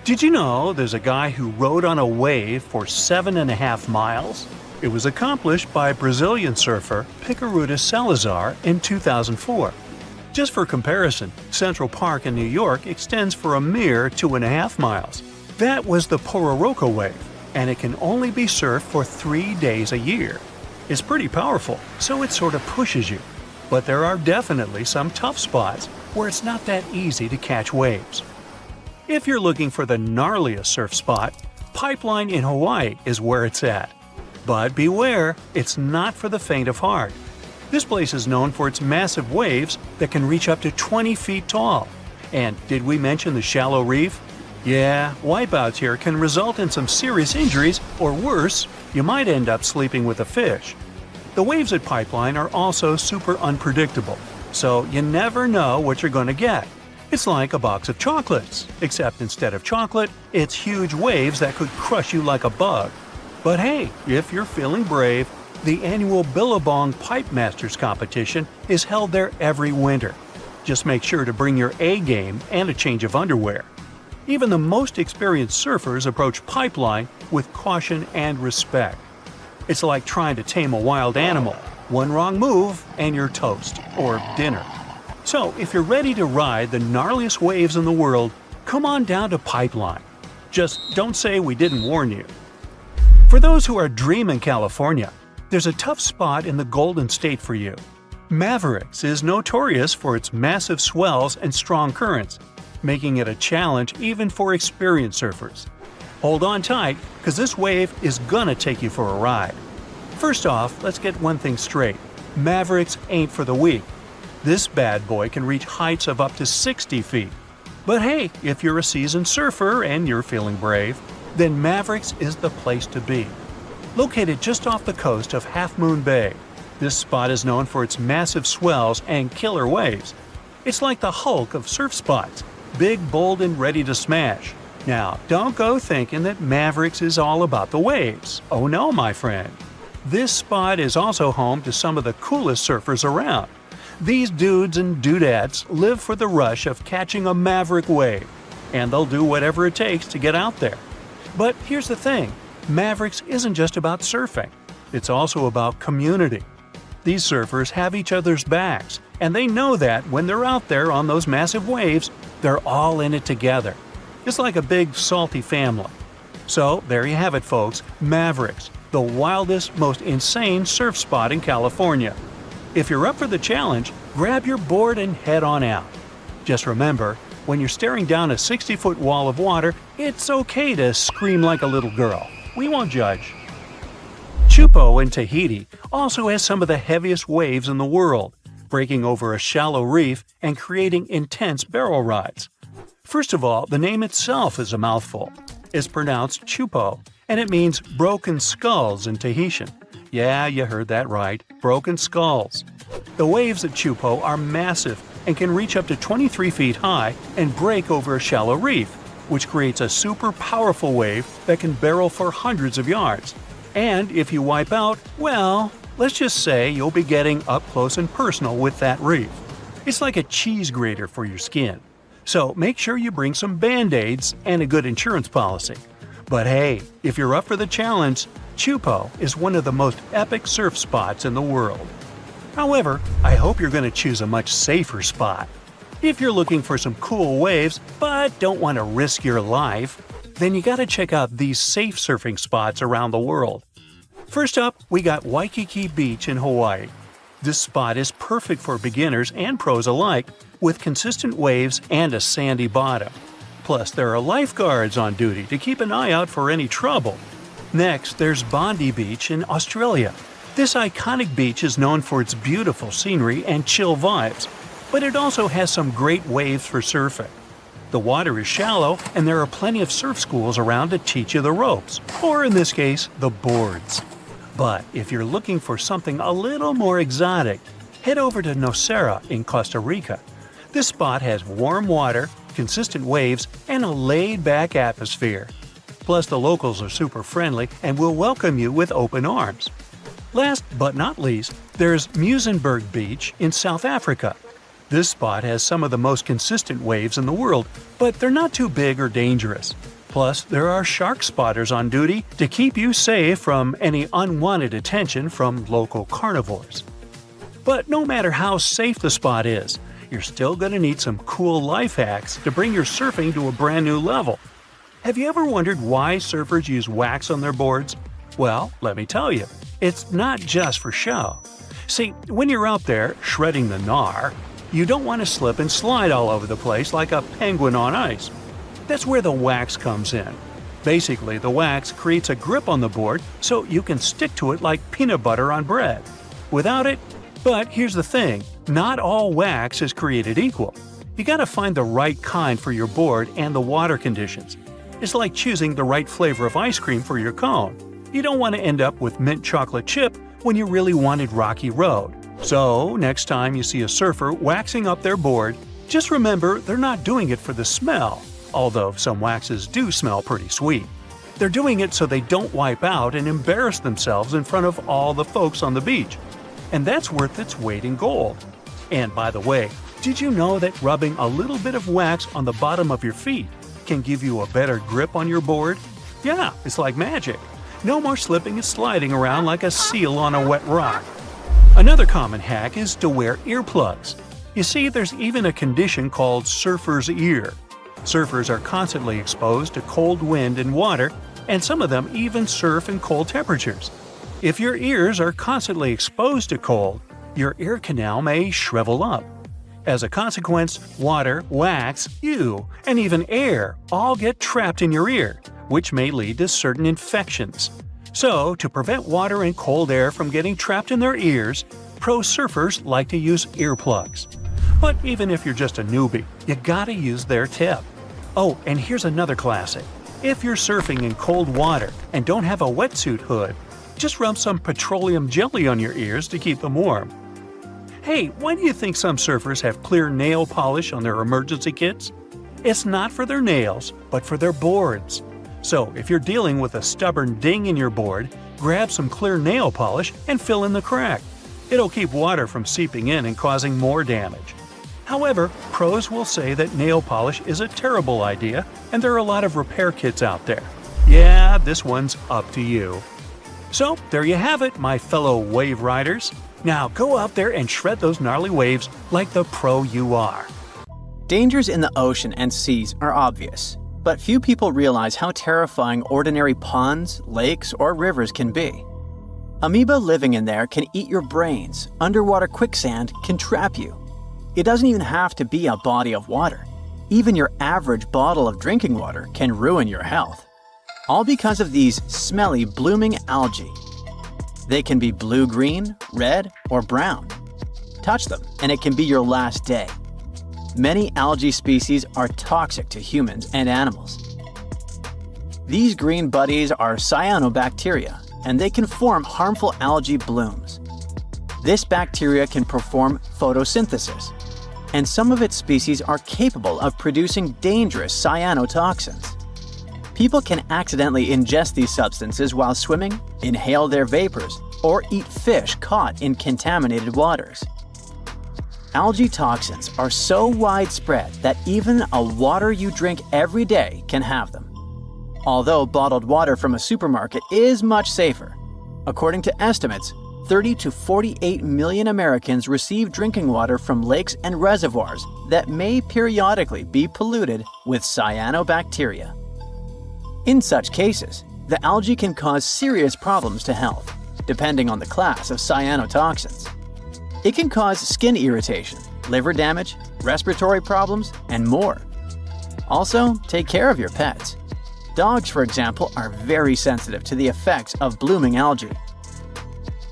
Did you know there's a guy who rode on a wave for 7.5 miles? It was accomplished by Brazilian surfer Picaruta Salazar in 2004. Just for comparison, Central Park in New York extends for a mere 2.5 miles. That was the Pororoca wave, and it can only be surfed for 3 days a year. It's pretty powerful, so it sort of pushes you. But there are definitely some tough spots where it's not that easy to catch waves. If you're looking for the gnarliest surf spot, Pipeline in Hawaii is where it's at. But beware, it's not for the faint of heart. This place is known for its massive waves that can reach up to 20 feet tall. And did we mention the shallow reef? Yeah, wipeouts here can result in some serious injuries, or worse, you might end up sleeping with a fish. The waves at Pipeline are also super unpredictable, so you never know what you're going to get. It's like a box of chocolates, except instead of chocolate, it's huge waves that could crush you like a bug. But hey, if you're feeling brave, the annual Billabong Pipe Masters competition is held there every winter. Just make sure to bring your A game and a change of underwear. Even the most experienced surfers approach Pipeline with caution and respect. It's like trying to tame a wild animal. One wrong move and you're toast, or dinner. So if you're ready to ride the gnarliest waves in the world, come on down to Pipeline. Just don't say we didn't warn you. For those who are dreaming California, there's a tough spot in the Golden State for you. Mavericks is notorious for its massive swells and strong currents, making it a challenge even for experienced surfers. Hold on tight, because this wave is gonna take you for a ride. First off, let's get one thing straight. Mavericks ain't for the weak. This bad boy can reach heights of up to 60 feet. But hey, if you're a seasoned surfer and you're feeling brave, then Mavericks is the place to be. Located just off the coast of Half Moon Bay, this spot is known for its massive swells and killer waves. It's like the Hulk of surf spots, big, bold, and ready to smash. Now, don't go thinking that Mavericks is all about the waves. Oh no, my friend. This spot is also home to some of the coolest surfers around. These dudes and dudettes live for the rush of catching a maverick wave, and they'll do whatever it takes to get out there. But here's the thing, Mavericks isn't just about surfing, it's also about community. These surfers have each other's backs, and they know that when they're out there on those massive waves, they're all in it together. It's like a big, salty family. So there you have it, folks, Mavericks, the wildest, most insane surf spot in California. If you're up for the challenge, grab your board and head on out. Just remember, when you're staring down a 60-foot wall of water, it's okay to scream like a little girl. We won't judge. Chupo in Tahiti also has some of the heaviest waves in the world, breaking over a shallow reef and creating intense barrel rides. First of all, the name itself is a mouthful. It's pronounced Chupo, and it means broken skulls in Tahitian. Yeah, you heard that right, broken skulls. The waves at Chupo are massive and can reach up to 23 feet high and break over a shallow reef, which creates a super powerful wave that can barrel for hundreds of yards. And if you wipe out, well, let's just say you'll be getting up close and personal with that reef. It's like a cheese grater for your skin. So make sure you bring some Band-Aids and a good insurance policy. But hey, if you're up for the challenge, Chupo is one of the most epic surf spots in the world. However, I hope you're going to choose a much safer spot. If you're looking for some cool waves but don't want to risk your life, then you gotta check out these safe surfing spots around the world. First up, we got Waikiki Beach in Hawaii. This spot is perfect for beginners and pros alike, with consistent waves and a sandy bottom. Plus, there are lifeguards on duty to keep an eye out for any trouble. Next, there's Bondi Beach in Australia. This iconic beach is known for its beautiful scenery and chill vibes, but it also has some great waves for surfing. The water is shallow, and there are plenty of surf schools around to teach you the ropes, or in this case, the boards. But if you're looking for something a little more exotic, head over to Nocera in Costa Rica. This spot has warm water, consistent waves, and a laid-back atmosphere. Plus, the locals are super friendly and will welcome you with open arms. Last but not least, there's Muizenberg Beach in South Africa. This spot has some of the most consistent waves in the world, but they're not too big or dangerous. Plus, there are shark spotters on duty to keep you safe from any unwanted attention from local carnivores. But no matter how safe the spot is, you're still going to need some cool life hacks to bring your surfing to a brand new level. Have you ever wondered why surfers use wax on their boards? Well, let me tell you, it's not just for show. See, when you're out there shredding the gnar, you don't want to slip and slide all over the place like a penguin on ice. That's where the wax comes in. Basically, the wax creates a grip on the board so you can stick to it like peanut butter on bread. Without it, but here's the thing, not all wax is created equal. You gotta find the right kind for your board and the water conditions. It's like choosing the right flavor of ice cream for your cone. You don't want to end up with mint chocolate chip when you really wanted Rocky Road. So, next time you see a surfer waxing up their board, just remember they're not doing it for the smell, although some waxes do smell pretty sweet. They're doing it so they don't wipe out and embarrass themselves in front of all the folks on the beach. And that's worth its weight in gold. And by the way, did you know that rubbing a little bit of wax on the bottom of your feet can give you a better grip on your board? Yeah, it's like magic. No more slipping and sliding around like a seal on a wet rock. Another common hack is to wear earplugs. You see, there's even a condition called surfer's ear. Surfers are constantly exposed to cold wind and water, and some of them even surf in cold temperatures. If your ears are constantly exposed to cold, your ear canal may shrivel up. As a consequence, water, wax, you, and even air all get trapped in your ear, which may lead to certain infections. So, to prevent water and cold air from getting trapped in their ears, pro surfers like to use earplugs. But even if you're just a newbie, you gotta use their tip. Oh, and here's another classic. If you're surfing in cold water and don't have a wetsuit hood, just rub some petroleum jelly on your ears to keep them warm. Hey, why do you think some surfers have clear nail polish on their emergency kits? It's not for their nails, but for their boards. So, if you're dealing with a stubborn ding in your board, grab some clear nail polish and fill in the crack. It'll keep water from seeping in and causing more damage. However, pros will say that nail polish is a terrible idea, and there are a lot of repair kits out there. Yeah, this one's up to you. So, there you have it, my fellow wave riders. Now go out there and shred those gnarly waves like the pro you are. Dangers in the ocean and seas are obvious, but few people realize how terrifying ordinary ponds, lakes, or rivers can be. Amoeba living in there can eat your brains. Underwater quicksand can trap you. It doesn't even have to be a body of water. Even your average bottle of drinking water can ruin your health. All because of these smelly, blooming algae. They can be blue-green, red, or brown. Touch them, and it can be your last day. Many algae species are toxic to humans and animals. These green buddies are cyanobacteria, and they can form harmful algae blooms. This bacteria can perform photosynthesis, and some of its species are capable of producing dangerous cyanotoxins. People can accidentally ingest these substances while swimming, inhale their vapors, or eat fish caught in contaminated waters. Algae toxins are so widespread that even a water you drink every day can have them. Although bottled water from a supermarket is much safer. According to estimates, 30 to 48 million Americans receive drinking water from lakes and reservoirs that may periodically be polluted with cyanobacteria. In such cases, the algae can cause serious problems to health, depending on the class of cyanotoxins. It can cause skin irritation, liver damage, respiratory problems, and more. Also, take care of your pets. Dogs, for example, are very sensitive to the effects of blooming algae.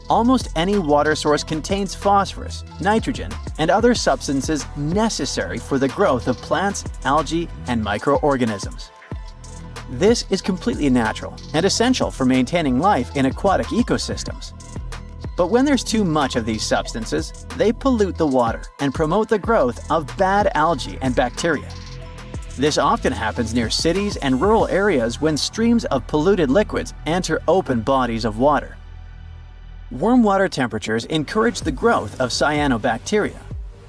Almost any water source contains phosphorus, nitrogen, and other substances necessary for the growth of plants, algae, and microorganisms. This is completely natural and essential for maintaining life in aquatic ecosystems. But when there's too much of these substances, they pollute the water and promote the growth of bad algae and bacteria. This often happens near cities and rural areas when streams of polluted liquids enter open bodies of water. Warm water temperatures encourage the growth of cyanobacteria.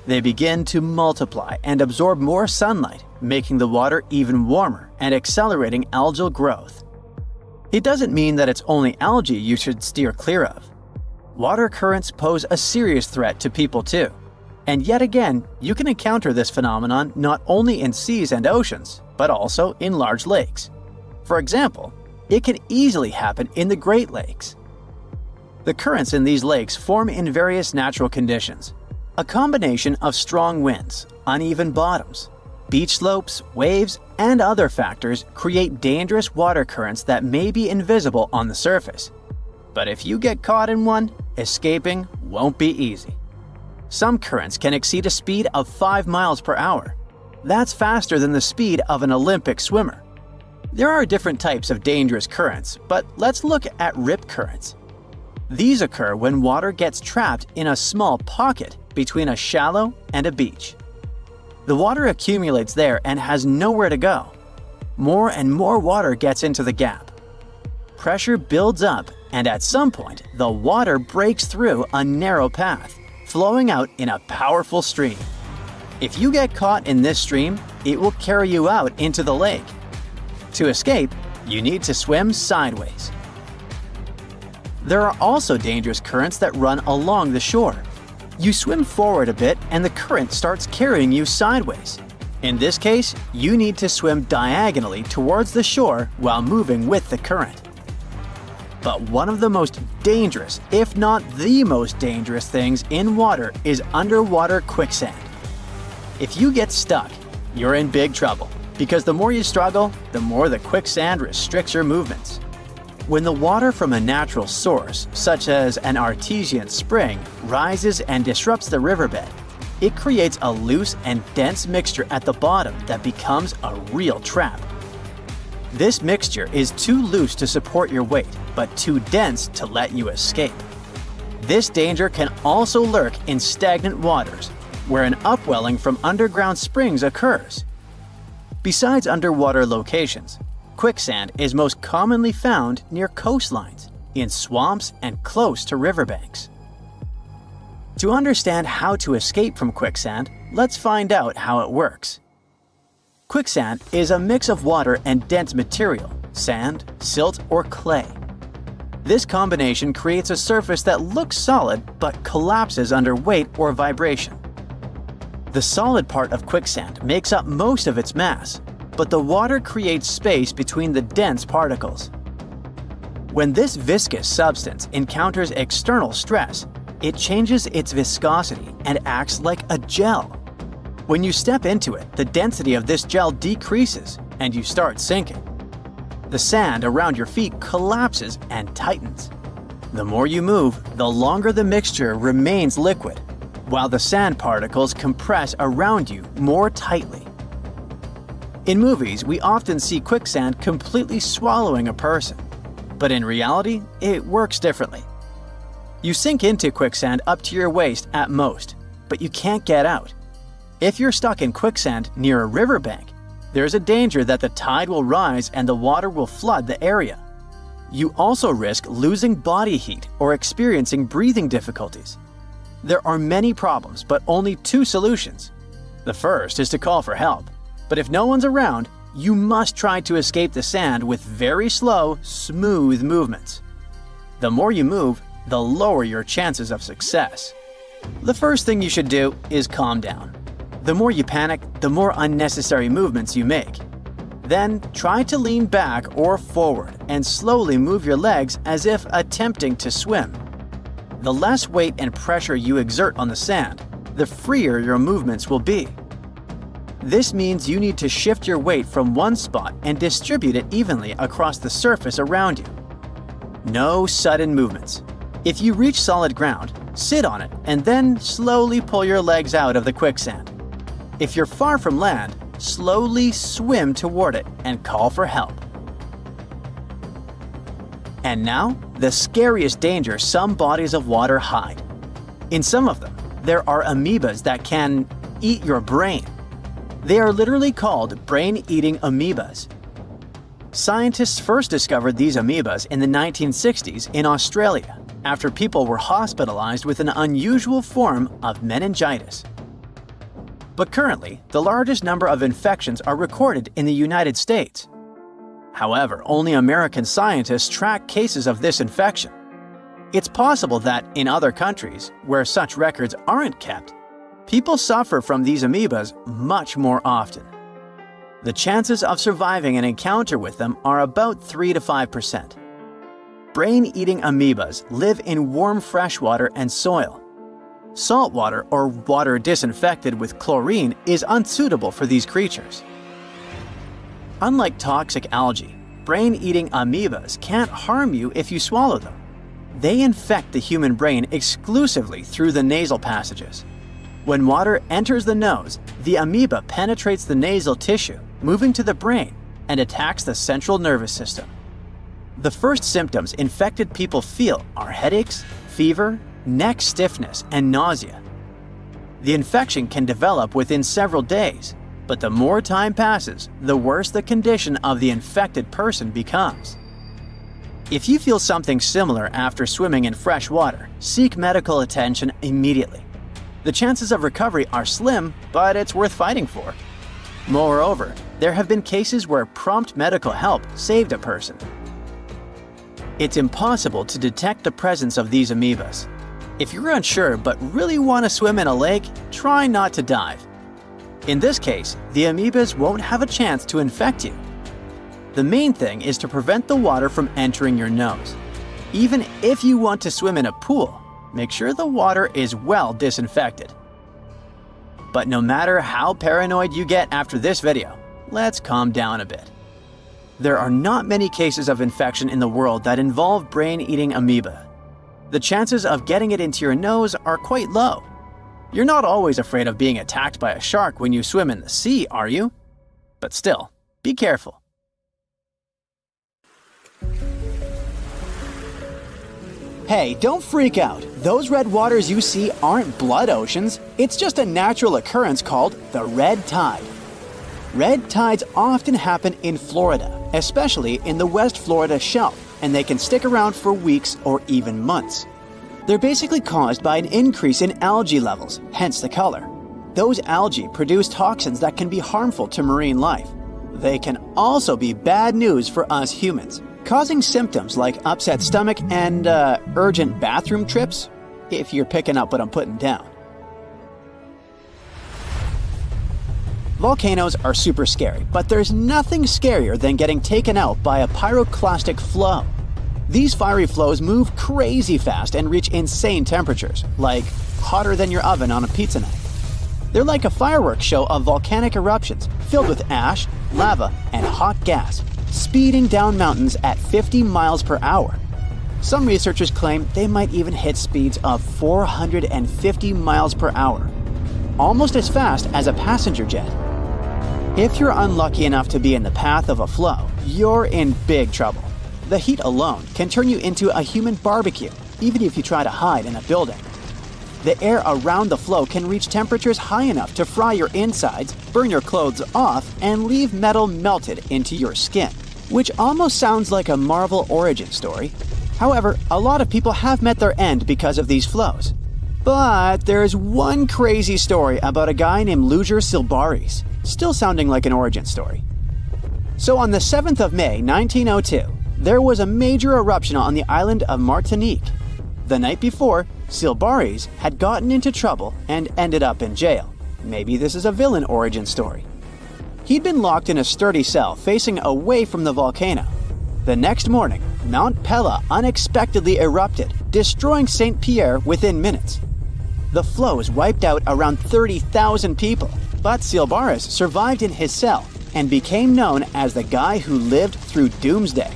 They begin to multiply and absorb more sunlight, making the water even warmer and accelerating algal growth. It doesn't mean that it's only algae you should steer clear of. Water currents pose a serious threat to people too. And yet again, you can encounter this phenomenon not only in seas and oceans, but also in large lakes. For example, it can easily happen in the Great Lakes. The currents in these lakes form in various natural conditions. A combination of strong winds, uneven bottoms, beach slopes, waves, and other factors create dangerous water currents that may be invisible on the surface. But if you get caught in one, escaping won't be easy. Some currents can exceed a speed of 5 miles per hour. That's faster than the speed of an Olympic swimmer. There are different types of dangerous currents, but let's look at rip currents. These occur when water gets trapped in a small pocket between a shallow and a beach. The water accumulates there and has nowhere to go. More and more water gets into the gap. Pressure builds up, and at some point, the water breaks through a narrow path, flowing out in a powerful stream. If you get caught in this stream, it will carry you out into the lake. To escape, you need to swim sideways. There are also dangerous currents that run along the shore. You swim forward a bit and the current starts carrying you sideways. In this case, you need to swim diagonally towards the shore while moving with the current. But one of the most dangerous, if not the most dangerous things in water is underwater quicksand. If you get stuck, you're in big trouble, because the more you struggle, the more the quicksand restricts your movements. When the water from a natural source, such as an artesian spring, rises and disrupts the riverbed, it creates a loose and dense mixture at the bottom that becomes a real trap. This mixture is too loose to support your weight, but too dense to let you escape. This danger can also lurk in stagnant waters, where an upwelling from underground springs occurs. Besides underwater locations, quicksand is most commonly found near coastlines, in swamps, and close to riverbanks. To understand how to escape from quicksand, let's find out how it works. Quicksand is a mix of water and dense material, sand, silt, or clay. This combination creates a surface that looks solid but collapses under weight or vibration. The solid part of quicksand makes up most of its mass, but the water creates space between the dense particles. When this viscous substance encounters external stress, it changes its viscosity and acts like a gel. When you step into it, the density of this gel decreases and you start sinking. The sand around your feet collapses and tightens. The more you move, the longer the mixture remains liquid, while the sand particles compress around you more tightly. In movies, we often see quicksand completely swallowing a person, but in reality, it works differently. You sink into quicksand up to your waist at most, but you can't get out. If you're stuck in quicksand near a riverbank, there's a danger that the tide will rise and the water will flood the area. You also risk losing body heat or experiencing breathing difficulties. There are many problems, but only 2 solutions. The first is to call for help. But if no one's around, you must try to escape the sand with very slow, smooth movements. The more you move, the lower your chances of success. The first thing you should do is calm down. The more you panic, the more unnecessary movements you make. Then try to lean back or forward and slowly move your legs as if attempting to swim. The less weight and pressure you exert on the sand, the freer your movements will be. This means you need to shift your weight from one spot and distribute it evenly across the surface around you. No sudden movements. If you reach solid ground, sit on it and then slowly pull your legs out of the quicksand. If you're far from land, slowly swim toward it and call for help. And now, the scariest danger some bodies of water hide. In some of them, there are amoebas that can eat your brain. They are literally called brain-eating amoebas. Scientists first discovered these amoebas in the 1960s in Australia, after people were hospitalized with an unusual form of meningitis. But currently, the largest number of infections are recorded in the United States. However, only American scientists track cases of this infection. It's possible that in other countries, where such records aren't kept, people suffer from these amoebas much more often. The chances of surviving an encounter with them are about 3 to 5%. Brain-eating amoebas live in warm freshwater and soil. Saltwater or water disinfected with chlorine is unsuitable for these creatures. Unlike toxic algae, brain-eating amoebas can't harm you if you swallow them. They infect the human brain exclusively through the nasal passages. When water enters the nose, the amoeba penetrates the nasal tissue, moving to the brain, and attacks the central nervous system. The first symptoms infected people feel are headaches, fever, neck stiffness, and nausea. The infection can develop within several days, but the more time passes, the worse the condition of the infected person becomes. If you feel something similar after swimming in fresh water, seek medical attention immediately. The chances of recovery are slim, but it's worth fighting for. Moreover, there have been cases where prompt medical help saved a person. It's impossible to detect the presence of these amoebas. If you're unsure but really want to swim in a lake, try not to dive. In this case, the amoebas won't have a chance to infect you. The main thing is to prevent the water from entering your nose. Even if you want to swim in a pool, make sure the water is well disinfected. But no matter how paranoid you get after this video, let's calm down a bit. There are not many cases of infection in the world that involve brain-eating amoeba. The chances of getting it into your nose are quite low. You're not always afraid of being attacked by a shark when you swim in the sea, are you? But still, be careful. Hey, don't freak out. Those red waters you see aren't blood oceans. It's just a natural occurrence called the red tide. Red tides often happen in Florida, especially in the West Florida shelf, and they can stick around for weeks or even months. They're basically caused by an increase in algae levels, hence the color. Those algae produce toxins that can be harmful to marine life. They can also be bad news for us humans, causing symptoms like upset stomach and urgent bathroom trips, if you're picking up what I'm putting down. Volcanoes are super scary, but there's nothing scarier than getting taken out by a pyroclastic flow. These fiery flows move crazy fast and reach insane temperatures, like hotter than your oven on a pizza night. They're like a fireworks show of volcanic eruptions filled with ash, lava, and hot gas, speeding down mountains at 50 miles per hour. Some researchers claim they might even hit speeds of 450 miles per hour, almost as fast as a passenger jet. If you're unlucky enough to be in the path of a flow, you're in big trouble. The heat alone can turn you into a human barbecue, even if you try to hide in a building. The air around the flow can reach temperatures high enough to fry your insides, burn your clothes off, and leave metal melted into your skin, which almost sounds like a Marvel origin story. However, a lot of people have met their end because of these flows. But there's one crazy story about a guy named Luger Silbaris, still sounding like an origin story. So on the 7th of May, 1902, there was a major eruption on the island of Martinique. The night before, Silbaris had gotten into trouble and ended up in jail. Maybe this is a villain origin story. He'd been locked in a sturdy cell facing away from the volcano. The next morning, Mount Pella unexpectedly erupted, destroying St. Pierre within minutes. The flows wiped out around 30,000 people, but Silbaris survived in his cell and became known as the guy who lived through doomsday.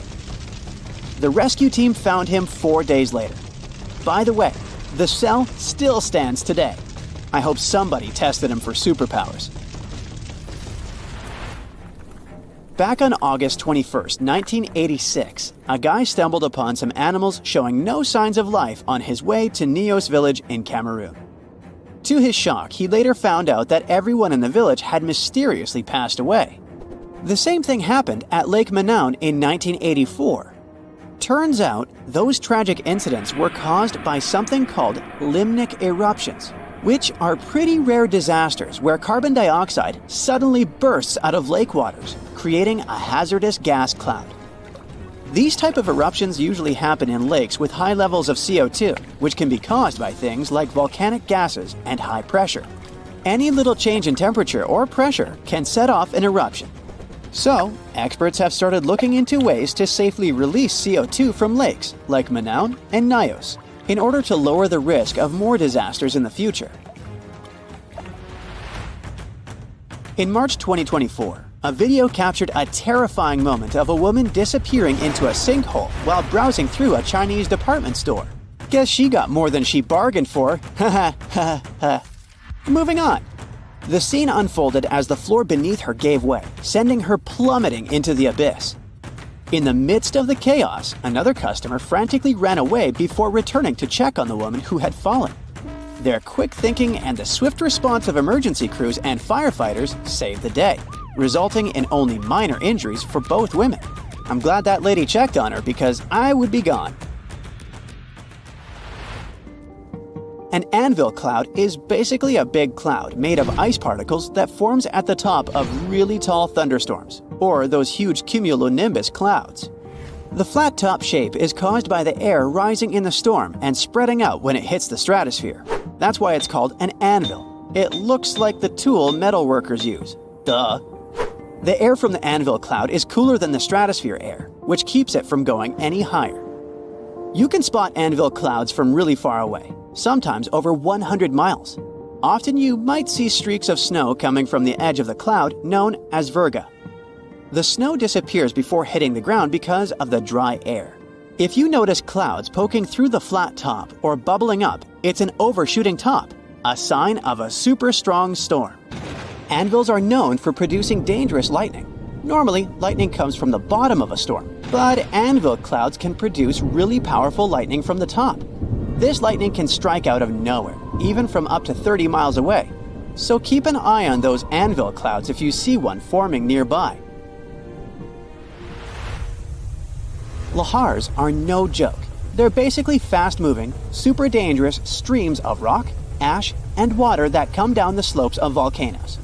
The rescue team found him 4 days later. By the way, the cell still stands today. I hope somebody tested him for superpowers. Back on August 21st, 1986, a guy stumbled upon some animals showing no signs of life on his way to Nios village in Cameroon. To his shock, he later found out that everyone in the village had mysteriously passed away. The same thing happened at Lake Manaun in 1984. Turns out, those tragic incidents were caused by something called Limnic eruptions, which are pretty rare disasters where carbon dioxide suddenly bursts out of lake waters, creating a hazardous gas cloud. These type of eruptions usually happen in lakes with high levels of CO2, which can be caused by things like volcanic gases and high pressure. Any little change in temperature or pressure can set off an eruption. So, experts have started looking into ways to safely release CO2 from lakes like Manaus and Nios in order to lower the risk of more disasters in the future. In March 2024, a video captured a terrifying moment of a woman disappearing into a sinkhole while browsing through a Chinese department store. Guess she got more than she bargained for. Ha ha ha. Moving on. The scene unfolded as the floor beneath her gave way, sending her plummeting into the abyss. In the midst of the chaos, another customer frantically ran away before returning to check on the woman who had fallen. Their quick thinking and the swift response of emergency crews and firefighters saved the day, resulting in only minor injuries for both women. I'm glad that lady checked on her because I would be gone. An anvil cloud is basically a big cloud made of ice particles that forms at the top of really tall thunderstorms, or those huge cumulonimbus clouds. The flat top shape is caused by the air rising in the storm and spreading out when it hits the stratosphere. That's why it's called an anvil. It looks like the tool metal workers use. Duh. The air from the anvil cloud is cooler than the stratosphere air, which keeps it from going any higher. You can spot anvil clouds from really far away, sometimes over 100 miles. Often you might see streaks of snow coming from the edge of the cloud known as virga. The snow disappears before hitting the ground because of the dry air. If you notice clouds poking through the flat top or bubbling up, it's an overshooting top, a sign of a super strong storm. Anvils are known for producing dangerous lightning. Normally, lightning comes from the bottom of a storm, but anvil clouds can produce really powerful lightning from the top. This lightning can strike out of nowhere, even from up to 30 miles away. So keep an eye on those anvil clouds if you see one forming nearby. Lahars are no joke. They're basically fast-moving, super dangerous streams of rock, ash, and water that come down the slopes of volcanoes.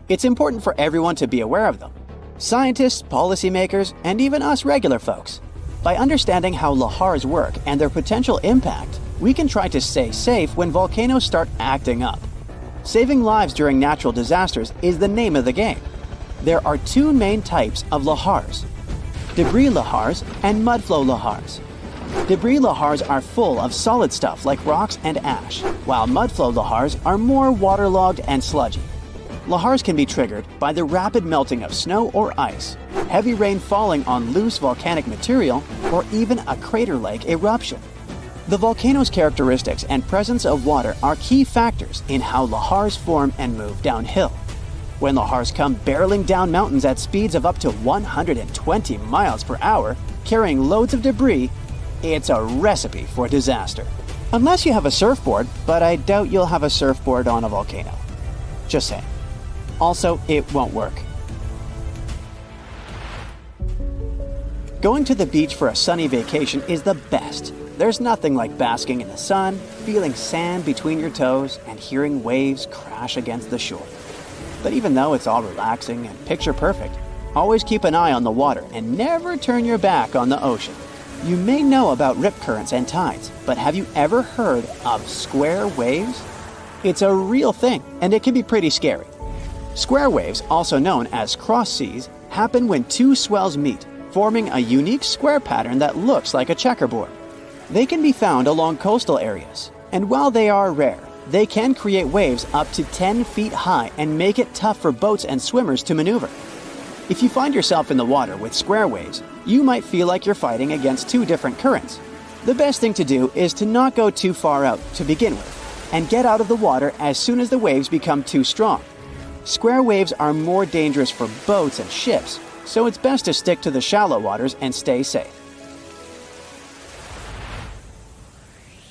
It's important for everyone to be aware of them. Scientists, policymakers, and even us regular folks. By understanding how lahars work and their potential impact, we can try to stay safe when volcanoes start acting up. Saving lives during natural disasters is the name of the game. There are two main types of lahars: debris lahars and mudflow lahars. Debris lahars are full of solid stuff like rocks and ash, while mudflow lahars are more waterlogged and sludgy. Lahars can be triggered by the rapid melting of snow or ice, heavy rain falling on loose volcanic material, or even a crater-like eruption. The volcano's characteristics and presence of water are key factors in how lahars form and move downhill. When lahars come barreling down mountains at speeds of up to 120 miles per hour, carrying loads of debris, it's a recipe for disaster. Unless you have a surfboard, but I doubt you'll have a surfboard on a volcano. Just saying. Also, it won't work. Going to the beach for a sunny vacation is the best. There's nothing like basking in the sun, feeling sand between your toes, and hearing waves crash against the shore. But even though it's all relaxing and picture perfect, always keep an eye on the water and never turn your back on the ocean. You may know about rip currents and tides, but have you ever heard of square waves? It's a real thing, and it can be pretty scary. Square waves, also known as cross seas, happen when two swells meet, forming a unique square pattern that looks like a checkerboard. They can be found along coastal areas, and while they are rare, they can create waves up to 10 feet high and make it tough for boats and swimmers to maneuver. If you find yourself in the water with square waves, you might feel like you're fighting against two different currents. The best thing to do is to not go too far out to begin with, and get out of the water as soon as the waves become too strong. Square waves are more dangerous for boats and ships, so it's best to stick to the shallow waters and stay safe.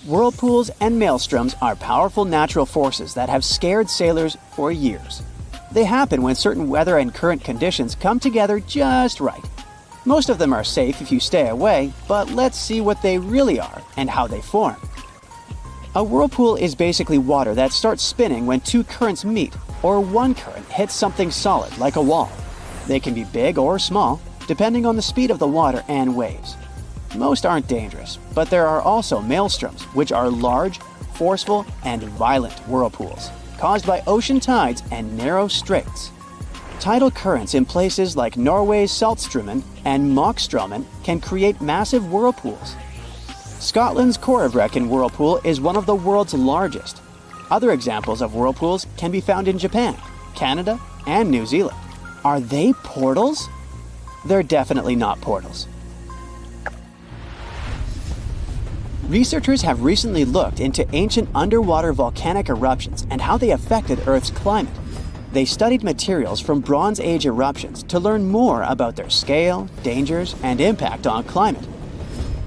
Whirlpools and maelstroms are powerful natural forces that have scared sailors for years. They happen when certain weather and current conditions come together just right. Most of them are safe if you stay away, but let's see what they really are and how they form. A whirlpool is basically water that starts spinning when two currents meet, or one current hits something solid like a wall. They can be big or small, depending on the speed of the water and waves. Most aren't dangerous, but there are also maelstroms, which are large, forceful, and violent whirlpools, caused by ocean tides and narrow straits. Tidal currents in places like Norway's Saltstraumen and Mockstraumen can create massive whirlpools. Scotland's Corribrecken whirlpool is one of the world's largest. Other examples of whirlpools can be found in Japan, Canada, and New Zealand. Are they portals? They're definitely not portals. Researchers have recently looked into ancient underwater volcanic eruptions and how they affected Earth's climate. They studied materials from Bronze Age eruptions to learn more about their scale, dangers, and impact on climate.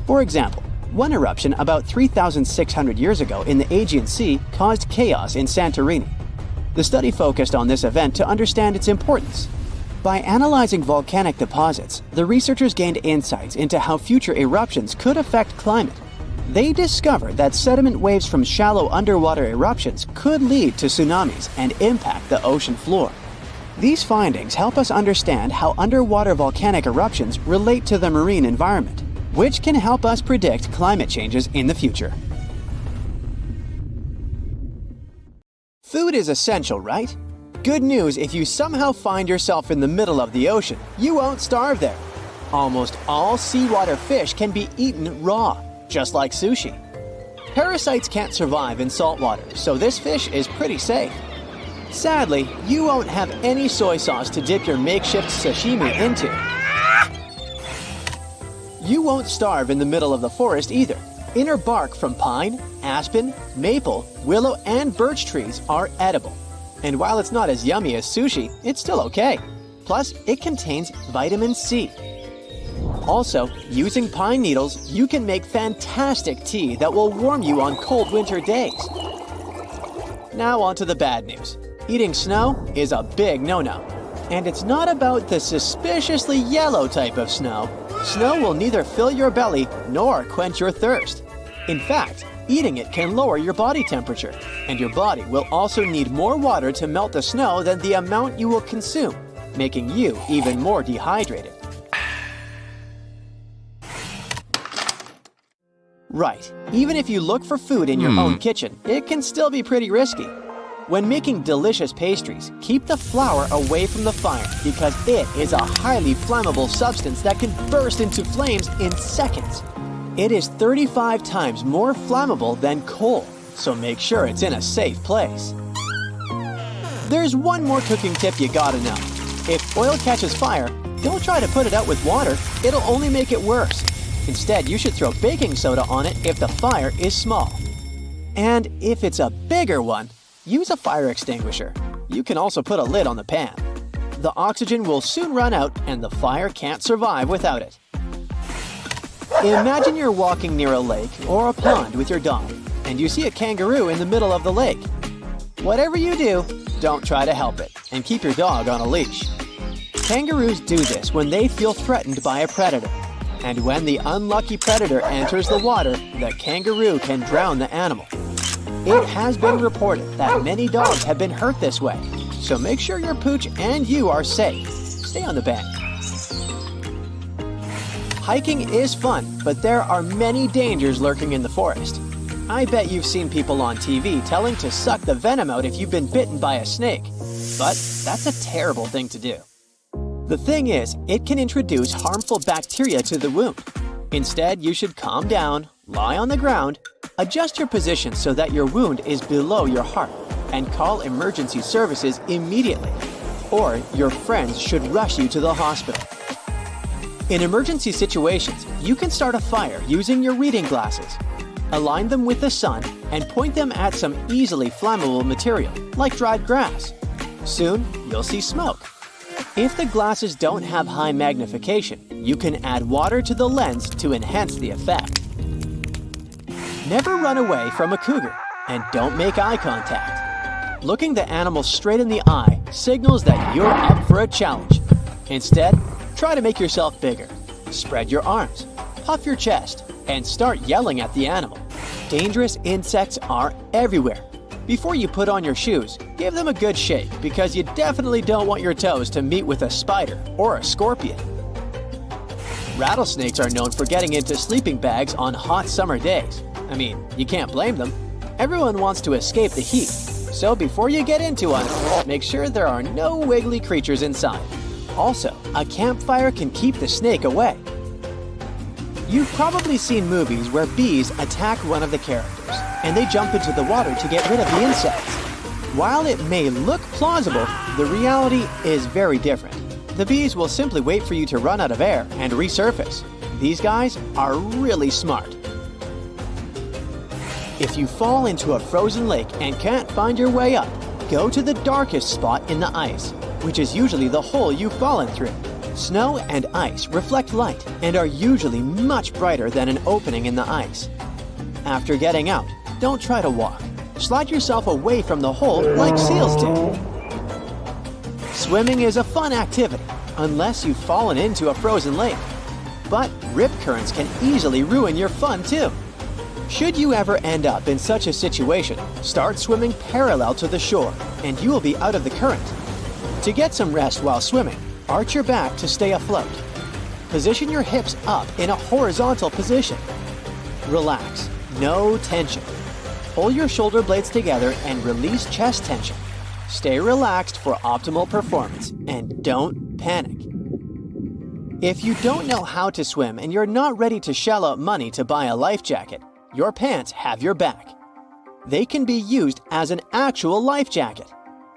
For example, one eruption about 3,600 years ago in the Aegean Sea caused chaos in Santorini. The study focused on this event to understand its importance. By analyzing volcanic deposits, the researchers gained insights into how future eruptions could affect climate. They discovered that sediment waves from shallow underwater eruptions could lead to tsunamis and impact the ocean floor. These findings help us understand how underwater volcanic eruptions relate to the marine environment, which can help us predict climate changes in the future. Food is essential, right? Good news if you somehow find yourself in the middle of the ocean, you won't starve there. Almost all seawater fish can be eaten raw, just like sushi. Parasites can't survive in salt water, so this fish is pretty safe. Sadly, you won't have any soy sauce to dip your makeshift sashimi into. You won't starve in the middle of the forest either. Inner bark from pine, aspen, maple, willow, and birch trees are edible. And while it's not as yummy as sushi, it's still okay. Plus, it contains vitamin C. Also, using pine needles, you can make fantastic tea that will warm you on cold winter days. Now on to the bad news. Eating snow is a big no-no. And it's not about the suspiciously yellow type of snow. Snow will neither fill your belly nor quench your thirst. In fact, eating it can lower your body temperature, and your body will also need more water to melt the snow than the amount you will consume, making you even more dehydrated. Right, even if you look for food in your own kitchen, it can still be pretty risky. When making delicious pastries, keep the flour away from the fire because it is a highly flammable substance that can burst into flames in seconds. It is 35 times more flammable than coal, so make sure it's in a safe place. There's one more cooking tip you gotta know. If oil catches fire, don't try to put it out with water, it'll only make it worse. Instead, you should throw baking soda on it if the fire is small. And if it's a bigger one, use a fire extinguisher. You can also put a lid on the pan. The oxygen will soon run out and the fire can't survive without it. Imagine you're walking near a lake or a pond with your dog, and you see a kangaroo in the middle of the lake. Whatever you do, don't try to help it, and keep your dog on a leash. Kangaroos do this when they feel threatened by a predator. And when the unlucky predator enters the water, the kangaroo can drown the animal. It has been reported that many dogs have been hurt this way, so make sure your pooch and you are safe. Stay on the bank. Hiking is fun, but there are many dangers lurking in the forest. I bet you've seen people on TV telling to suck the venom out if you've been bitten by a snake. But that's a terrible thing to do. The thing is, it can introduce harmful bacteria to the wound. Instead, you should calm down, lie on the ground, adjust your position so that your wound is below your heart, and call emergency services immediately. Or your friends should rush you to the hospital. In emergency situations, you can start a fire using your reading glasses. Align them with the sun and point them at some easily flammable material, like dried grass. Soon, you'll see smoke. If the glasses don't have high magnification, you can add water to the lens to enhance the effect. Never run away from a cougar, and don't make eye contact. Looking the animal straight in the eye signals that you're up for a challenge. Instead, try to make yourself bigger. Spread your arms, puff your chest, and start yelling at the animal. Dangerous insects are everywhere. Before you put on your shoes, give them a good shake because you definitely don't want your toes to meet with a spider or a scorpion. Rattlesnakes are known for getting into sleeping bags on hot summer days. I mean, you can't blame them. Everyone wants to escape the heat, so before you get into one, make sure there are no wiggly creatures inside. Also, a campfire can keep the snake away. You've probably seen movies where bees attack one of the characters, and they jump into the water to get rid of the insects. While it may look plausible, the reality is very different. The bees will simply wait for you to run out of air and resurface. These guys are really smart. If you fall into a frozen lake and can't find your way up, go to the darkest spot in the ice, which is usually the hole you've fallen through. Snow and ice reflect light and are usually much brighter than an opening in the ice. After getting out, don't try to walk. Slide yourself away from the hole like seals do. Swimming is a fun activity, unless you've fallen into a frozen lake. But rip currents can easily ruin your fun too. Should you ever end up in such a situation, start swimming parallel to the shore, and you will be out of the current. To get some rest while swimming, arch your back to stay afloat. Position your hips up in a horizontal position. Relax, no tension. Pull your shoulder blades together and release chest tension. Stay relaxed for optimal performance, and don't panic. If you don't know how to swim and you're not ready to shell out money to buy a life jacket, your pants have your back. They can be used as an actual life jacket.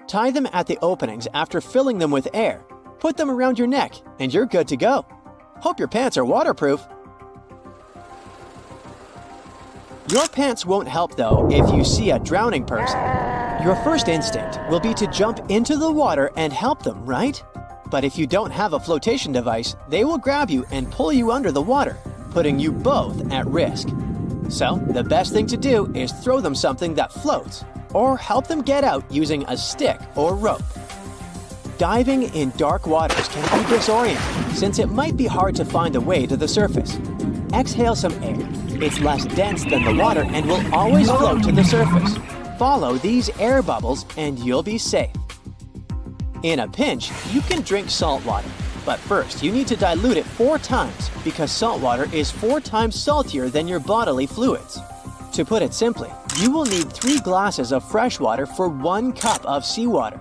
Tie them at the openings after filling them with air. Put them around your neck, and you're good to go. Hope your pants are waterproof. Your pants won't help though if you see a drowning person. Your first instinct will be to jump into the water and help them, right? But if you don't have a flotation device, they will grab you and pull you under the water, putting you both at risk. So, the best thing to do is throw them something that floats, or help them get out using a stick or rope. Diving in dark waters can be disorienting, since it might be hard to find a way to the surface. Exhale some air. It's less dense than the water and will always float to the surface. Follow these air bubbles and you'll be safe. In a pinch, you can drink salt water, but first you need to dilute it 4 times because salt water is 4 times saltier than your bodily fluids. To put it simply, you will need 3 glasses of fresh water for 1 cup of seawater.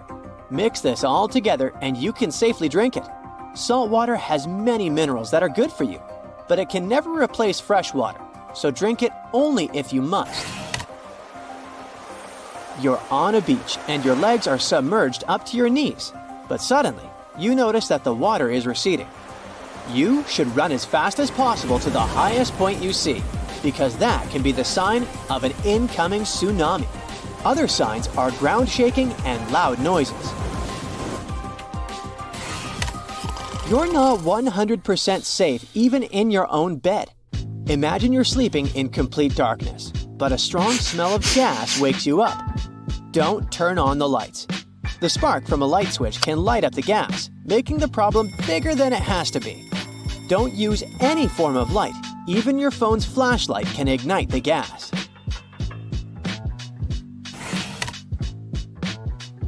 Mix this all together and you can safely drink it. Salt water has many minerals that are good for you, but it can never replace fresh water, so drink it only if you must. You're on a beach and your legs are submerged up to your knees, but suddenly you notice that the water is receding. You should run as fast as possible to the highest point you see, because that can be the sign of an incoming tsunami. Other signs are ground shaking and loud noises. You're not 100% safe even in your own bed. Imagine you're sleeping in complete darkness, but a strong smell of gas wakes you up. Don't turn on the lights. The spark from a light switch can light up the gas, making the problem bigger than it has to be. Don't use any form of light. Even your phone's flashlight can ignite the gas.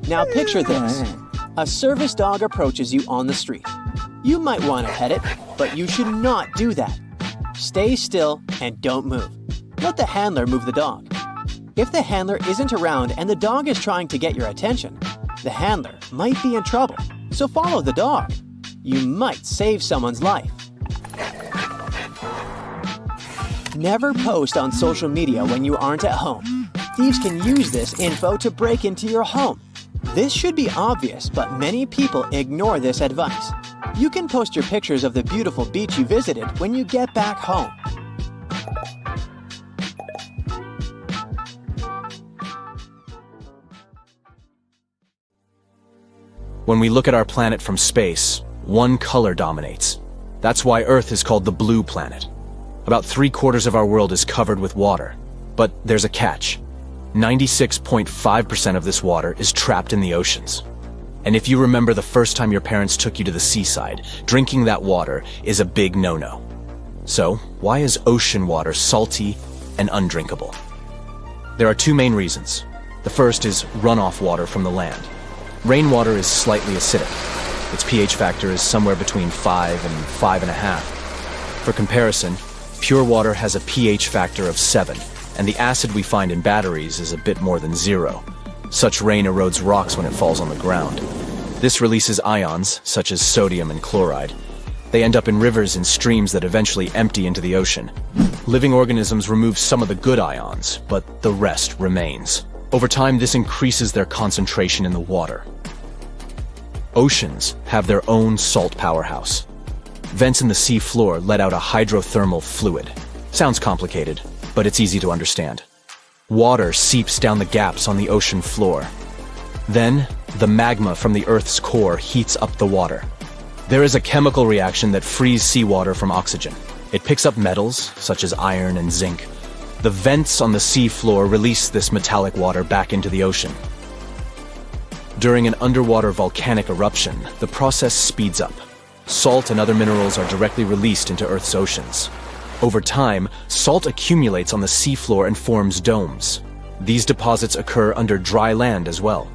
Now picture this. A service dog approaches you on the street. You might want to pet it, but you should not do that. Stay still and don't move. Let the handler move the dog. If the handler isn't around and the dog is trying to get your attention, the handler might be in trouble, so follow the dog. You might save someone's life. Never post on social media when you aren't at home. Thieves can use this info to break into your home. This should be obvious, but many people ignore this advice. You can post your pictures of the beautiful beach you visited when you get back home. When we look at our planet from space, one color dominates. That's why Earth is called the blue planet. About 3/4 of our world is covered with water. But there's a catch. 96.5% of this water is trapped in the oceans. And if you remember the first time your parents took you to the seaside, drinking that water is a big no-no. So, why is ocean water salty and undrinkable? There are two main reasons. The first is runoff water from the land. Rainwater is slightly acidic. Its pH factor is somewhere between 5 and 5.5. For comparison, pure water has a pH factor of 7, and the acid we find in batteries is a bit more than 0. Such rain erodes rocks when it falls on the ground. This releases ions, such as sodium and chloride. They end up in rivers and streams that eventually empty into the ocean. Living organisms remove some of the good ions, but the rest remains. Over time, this increases their concentration in the water. Oceans have their own salt powerhouse. Vents in the sea floor let out a hydrothermal fluid. Sounds complicated, but it's easy to understand. Water seeps down the gaps on the ocean floor. Then, the magma from the Earth's core heats up the water. There is a chemical reaction that frees seawater from oxygen. It picks up metals, such as iron and zinc. The vents on the sea floor release this metallic water back into the ocean. During an underwater volcanic eruption, the process speeds up. Salt and other minerals are directly released into Earth's oceans. Over time, salt accumulates on the seafloor and forms domes. These deposits occur under dry land as well.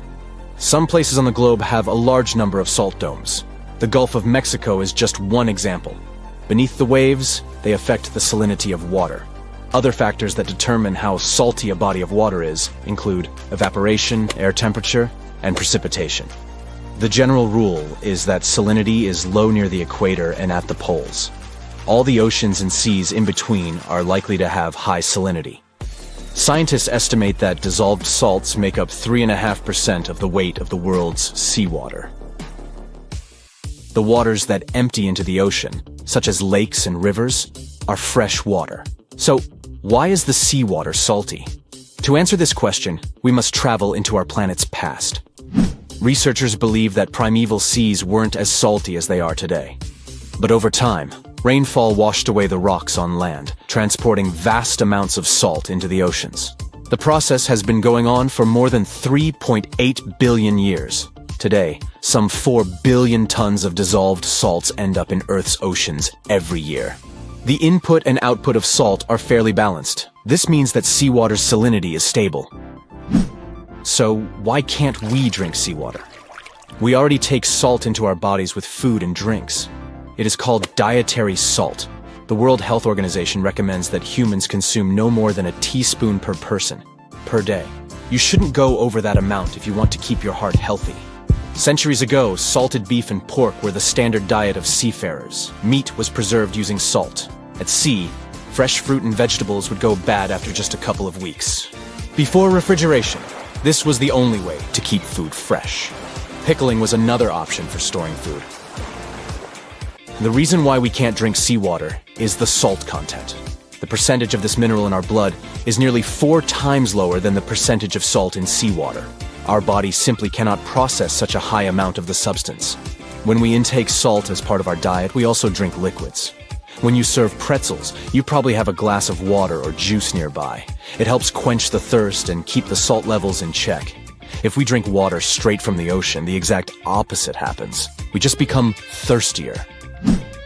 Some places on the globe have a large number of salt domes. The Gulf of Mexico is just one example. Beneath the waves, they affect the salinity of water. Other factors that determine how salty a body of water is include evaporation, air temperature, and precipitation. The general rule is that salinity is low near the equator and at the poles. All the oceans and seas in between are likely to have high salinity. Scientists estimate that dissolved salts make up 3.5% of the weight of the world's seawater. The waters that empty into the ocean, such as lakes and rivers, are fresh water. So, why is the seawater salty? To answer this question, we must travel into our planet's past. Researchers believe that primeval seas weren't as salty as they are today. But over time, rainfall washed away the rocks on land, transporting vast amounts of salt into the oceans. The process has been going on for more than 3.8 billion years. Today, some 4 billion tons of dissolved salts end up in Earth's oceans every year. The input and output of salt are fairly balanced. This means that seawater's salinity is stable. So, why can't we drink seawater? We already take salt into our bodies with food and drinks. It is called dietary salt. The World Health Organization recommends that humans consume no more than a teaspoon per person, per day. You shouldn't go over that amount if you want to keep your heart healthy. Centuries ago, salted beef and pork were the standard diet of seafarers. Meat was preserved using salt. At sea, fresh fruit and vegetables would go bad after just a couple of weeks. Before refrigeration, this was the only way to keep food fresh. Pickling was another option for storing food. The reason why we can't drink seawater is the salt content. The percentage of this mineral in our blood is nearly 4 times lower than the percentage of salt in seawater. Our body simply cannot process such a high amount of the substance. When we intake salt as part of our diet, we also drink liquids. When you serve pretzels, you probably have a glass of water or juice nearby. It helps quench the thirst and keep the salt levels in check. If we drink water straight from the ocean, the exact opposite happens. We just become thirstier.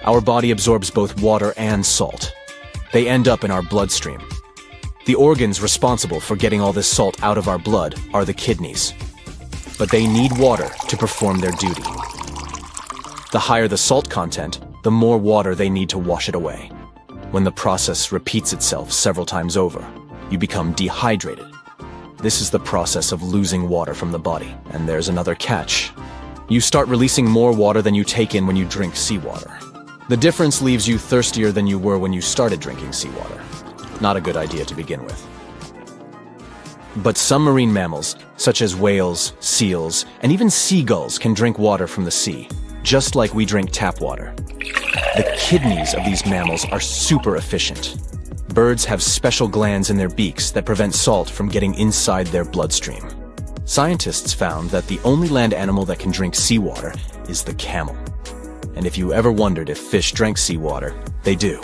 Our body absorbs both water and salt. They end up in our bloodstream. The organs responsible for getting all this salt out of our blood are the kidneys. But they need water to perform their duty. The higher the salt content, the more water they need to wash it away. When the process repeats itself several times over, you become dehydrated. This is the process of losing water from the body. And there's another catch. You start releasing more water than you take in when you drink seawater. The difference leaves you thirstier than you were when you started drinking seawater. Not a good idea to begin with. But some marine mammals, such as whales, seals, and even seagulls can drink water from the sea, just like we drink tap water. The kidneys of these mammals are super efficient. Birds have special glands in their beaks that prevent salt from getting inside their bloodstream. Scientists found that the only land animal that can drink seawater is the camel. And if you ever wondered if fish drank seawater, they do.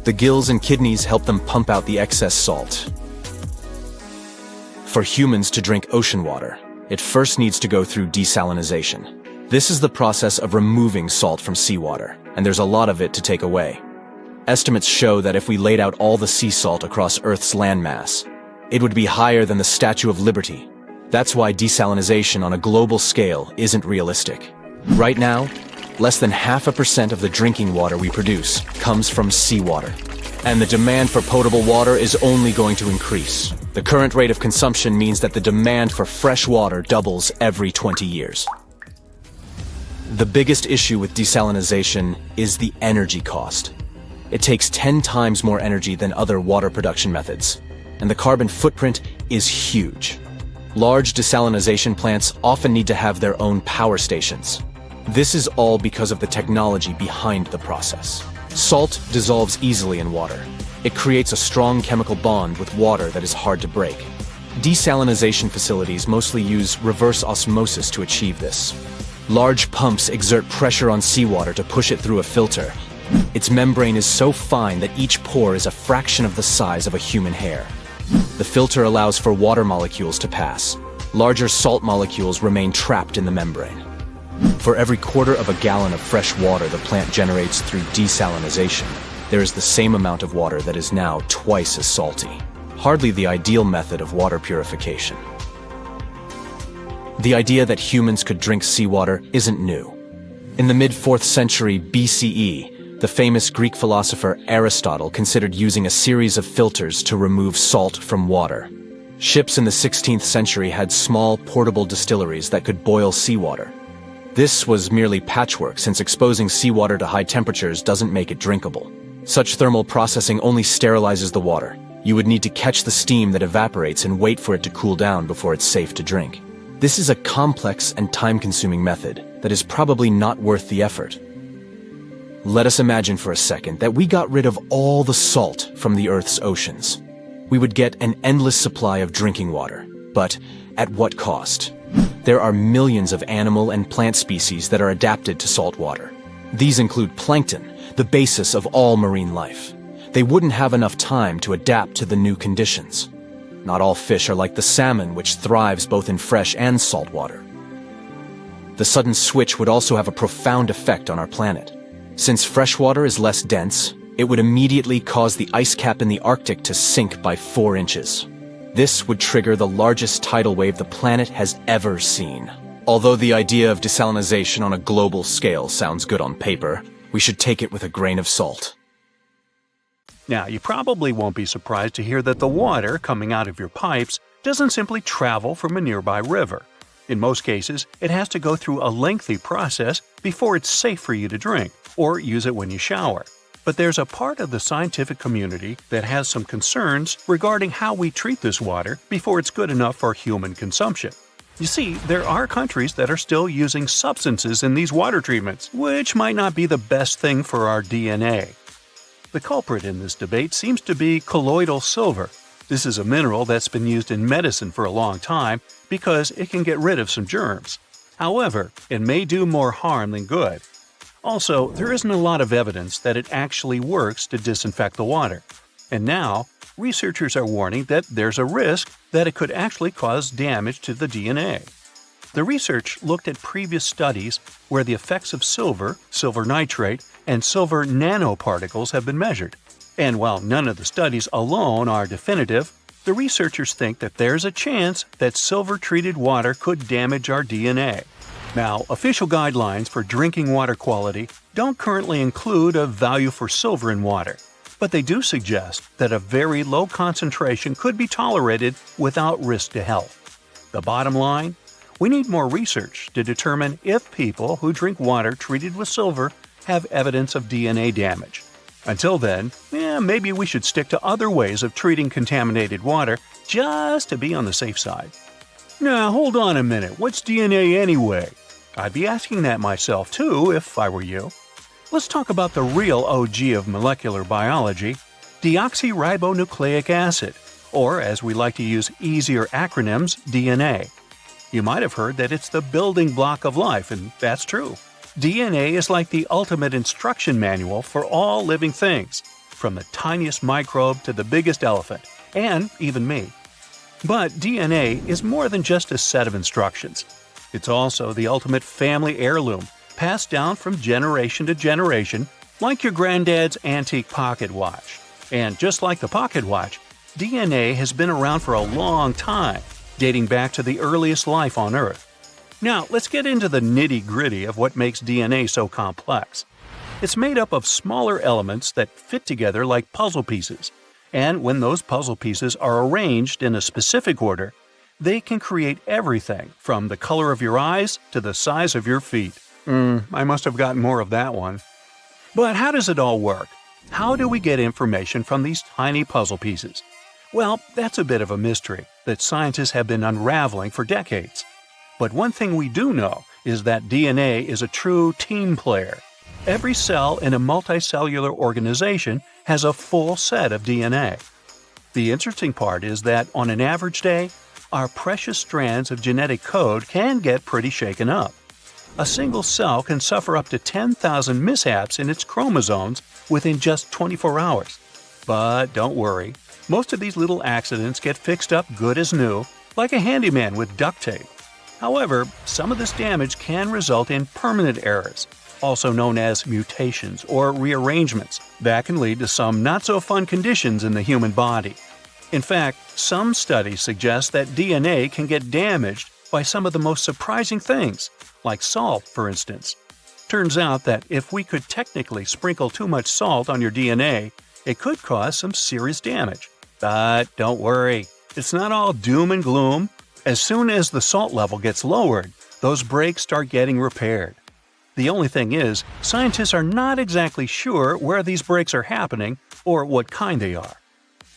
The gills and kidneys help them pump out the excess salt. For humans to drink ocean water, it first needs to go through desalination. This is the process of removing salt from seawater, and there's a lot of it to take away. Estimates show that if we laid out all the sea salt across Earth's landmass, It would be higher than the Statue of Liberty. That's why desalination on a global scale isn't realistic. Right now, less than 0.5% of the drinking water we produce comes from seawater. And the demand for potable water is only going to increase. The current rate of consumption means that the demand for fresh water doubles every 20 years. The biggest issue with desalination is the energy cost. It takes 10 times more energy than other water production methods, and the carbon footprint is huge. Large desalination plants often need to have their own power stations. This is all because of the technology behind the process. Salt dissolves easily in water. It creates a strong chemical bond with water that is hard to break. Desalination facilities mostly use reverse osmosis to achieve this. Large pumps exert pressure on seawater to push it through a filter. Its membrane is so fine that each pore is a fraction of the size of a human hair. The filter allows for water molecules to pass. Larger salt molecules remain trapped in the membrane. For every quarter of a gallon of fresh water the plant generates through desalination, there is the same amount of water that is now twice as salty. Hardly the ideal method of water purification. The idea that humans could drink seawater isn't new. In the mid-4th century BCE, the famous Greek philosopher Aristotle considered using a series of filters to remove salt from water. Ships in the 16th century had small, portable distilleries that could boil seawater. This was merely patchwork, since exposing seawater to high temperatures doesn't make it drinkable. Such thermal processing only sterilizes the water. You would need to catch the steam that evaporates and wait for it to cool down before it's safe to drink. This is a complex and time-consuming method that is probably not worth the effort. Let us imagine for a second that we got rid of all the salt from the Earth's oceans. We would get an endless supply of drinking water, but at what cost? There are millions of animal and plant species that are adapted to salt water. These include plankton, the basis of all marine life. They wouldn't have enough time to adapt to the new conditions. Not all fish are like the salmon, which thrives both in fresh and salt water. The sudden switch would also have a profound effect on our planet. Since freshwater is less dense, it would immediately cause the ice cap in the Arctic to sink by 4 inches. This would trigger the largest tidal wave the planet has ever seen. Although the idea of desalination on a global scale sounds good on paper, we should take it with a grain of salt. Now, you probably won't be surprised to hear that the water coming out of your pipes doesn't simply travel from a nearby river. In most cases, it has to go through a lengthy process before it's safe for you to drink, or use it when you shower. But there's a part of the scientific community that has some concerns regarding how we treat this water before it's good enough for human consumption. You see, there are countries that are still using substances in these water treatments, which might not be the best thing for our DNA. The culprit in this debate seems to be colloidal silver. This is a mineral that's been used in medicine for a long time because it can get rid of some germs. However, it may do more harm than good. Also, there isn't a lot of evidence that it actually works to disinfect the water. And now, researchers are warning that there's a risk that it could actually cause damage to the DNA. The research looked at previous studies where the effects of silver, silver nitrate, and silver nanoparticles have been measured. And while none of the studies alone are definitive, the researchers think that there's a chance that silver-treated water could damage our DNA. Now, official guidelines for drinking water quality don't currently include a value for silver in water, but they do suggest that a very low concentration could be tolerated without risk to health. The bottom line? We need more research to determine if people who drink water treated with silver have evidence of DNA damage. Until then, maybe we should stick to other ways of treating contaminated water just to be on the safe side. Now, hold on a minute, what's DNA anyway? I'd be asking that myself too if I were you. Let's talk about the real OG of molecular biology, deoxyribonucleic acid, or as we like to use easier acronyms, DNA. You might have heard that it's the building block of life, and that's true. DNA is like the ultimate instruction manual for all living things, from the tiniest microbe to the biggest elephant, and even me. But DNA is more than just a set of instructions. It's also the ultimate family heirloom, passed down from generation to generation, like your granddad's antique pocket watch. And just like the pocket watch, DNA has been around for a long time, dating back to the earliest life on Earth. Now, let's get into the nitty-gritty of what makes DNA so complex. It's made up of smaller elements that fit together like puzzle pieces, and when those puzzle pieces are arranged in a specific order, they can create everything from the color of your eyes to the size of your feet. I must have gotten more of that one. But how does it all work? How do we get information from these tiny puzzle pieces? Well, that's a bit of a mystery that scientists have been unraveling for decades. But one thing we do know is that DNA is a true team player. Every cell in a multicellular organization has a full set of DNA. The interesting part is that on an average day, our precious strands of genetic code can get pretty shaken up. A single cell can suffer up to 10,000 mishaps in its chromosomes within just 24 hours. But don't worry, most of these little accidents get fixed up good as new, like a handyman with duct tape. However, some of this damage can result in permanent errors, also known as mutations or rearrangements, that can lead to some not-so-fun conditions in the human body. In fact, some studies suggest that DNA can get damaged by some of the most surprising things, like salt, for instance. Turns out that if we could technically sprinkle too much salt on your DNA, it could cause some serious damage. But don't worry, it's not all doom and gloom. As soon as the salt level gets lowered, those breaks start getting repaired. The only thing is, scientists are not exactly sure where these breaks are happening or what kind they are.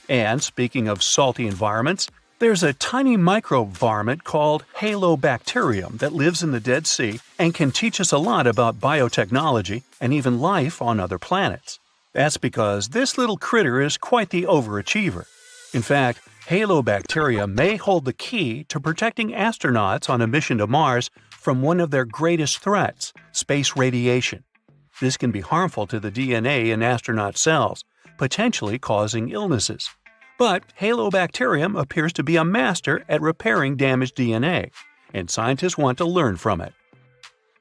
And speaking of salty environments, there's a tiny microbe varmint called halobacterium that lives in the Dead Sea and can teach us a lot about biotechnology and even life on other planets. That's because this little critter is quite the overachiever. In fact, halobacteria may hold the key to protecting astronauts on a mission to Mars from one of their greatest threats, space radiation. This can be harmful to the DNA in astronaut cells, potentially causing illnesses. But halobacterium appears to be a master at repairing damaged DNA, and scientists want to learn from it.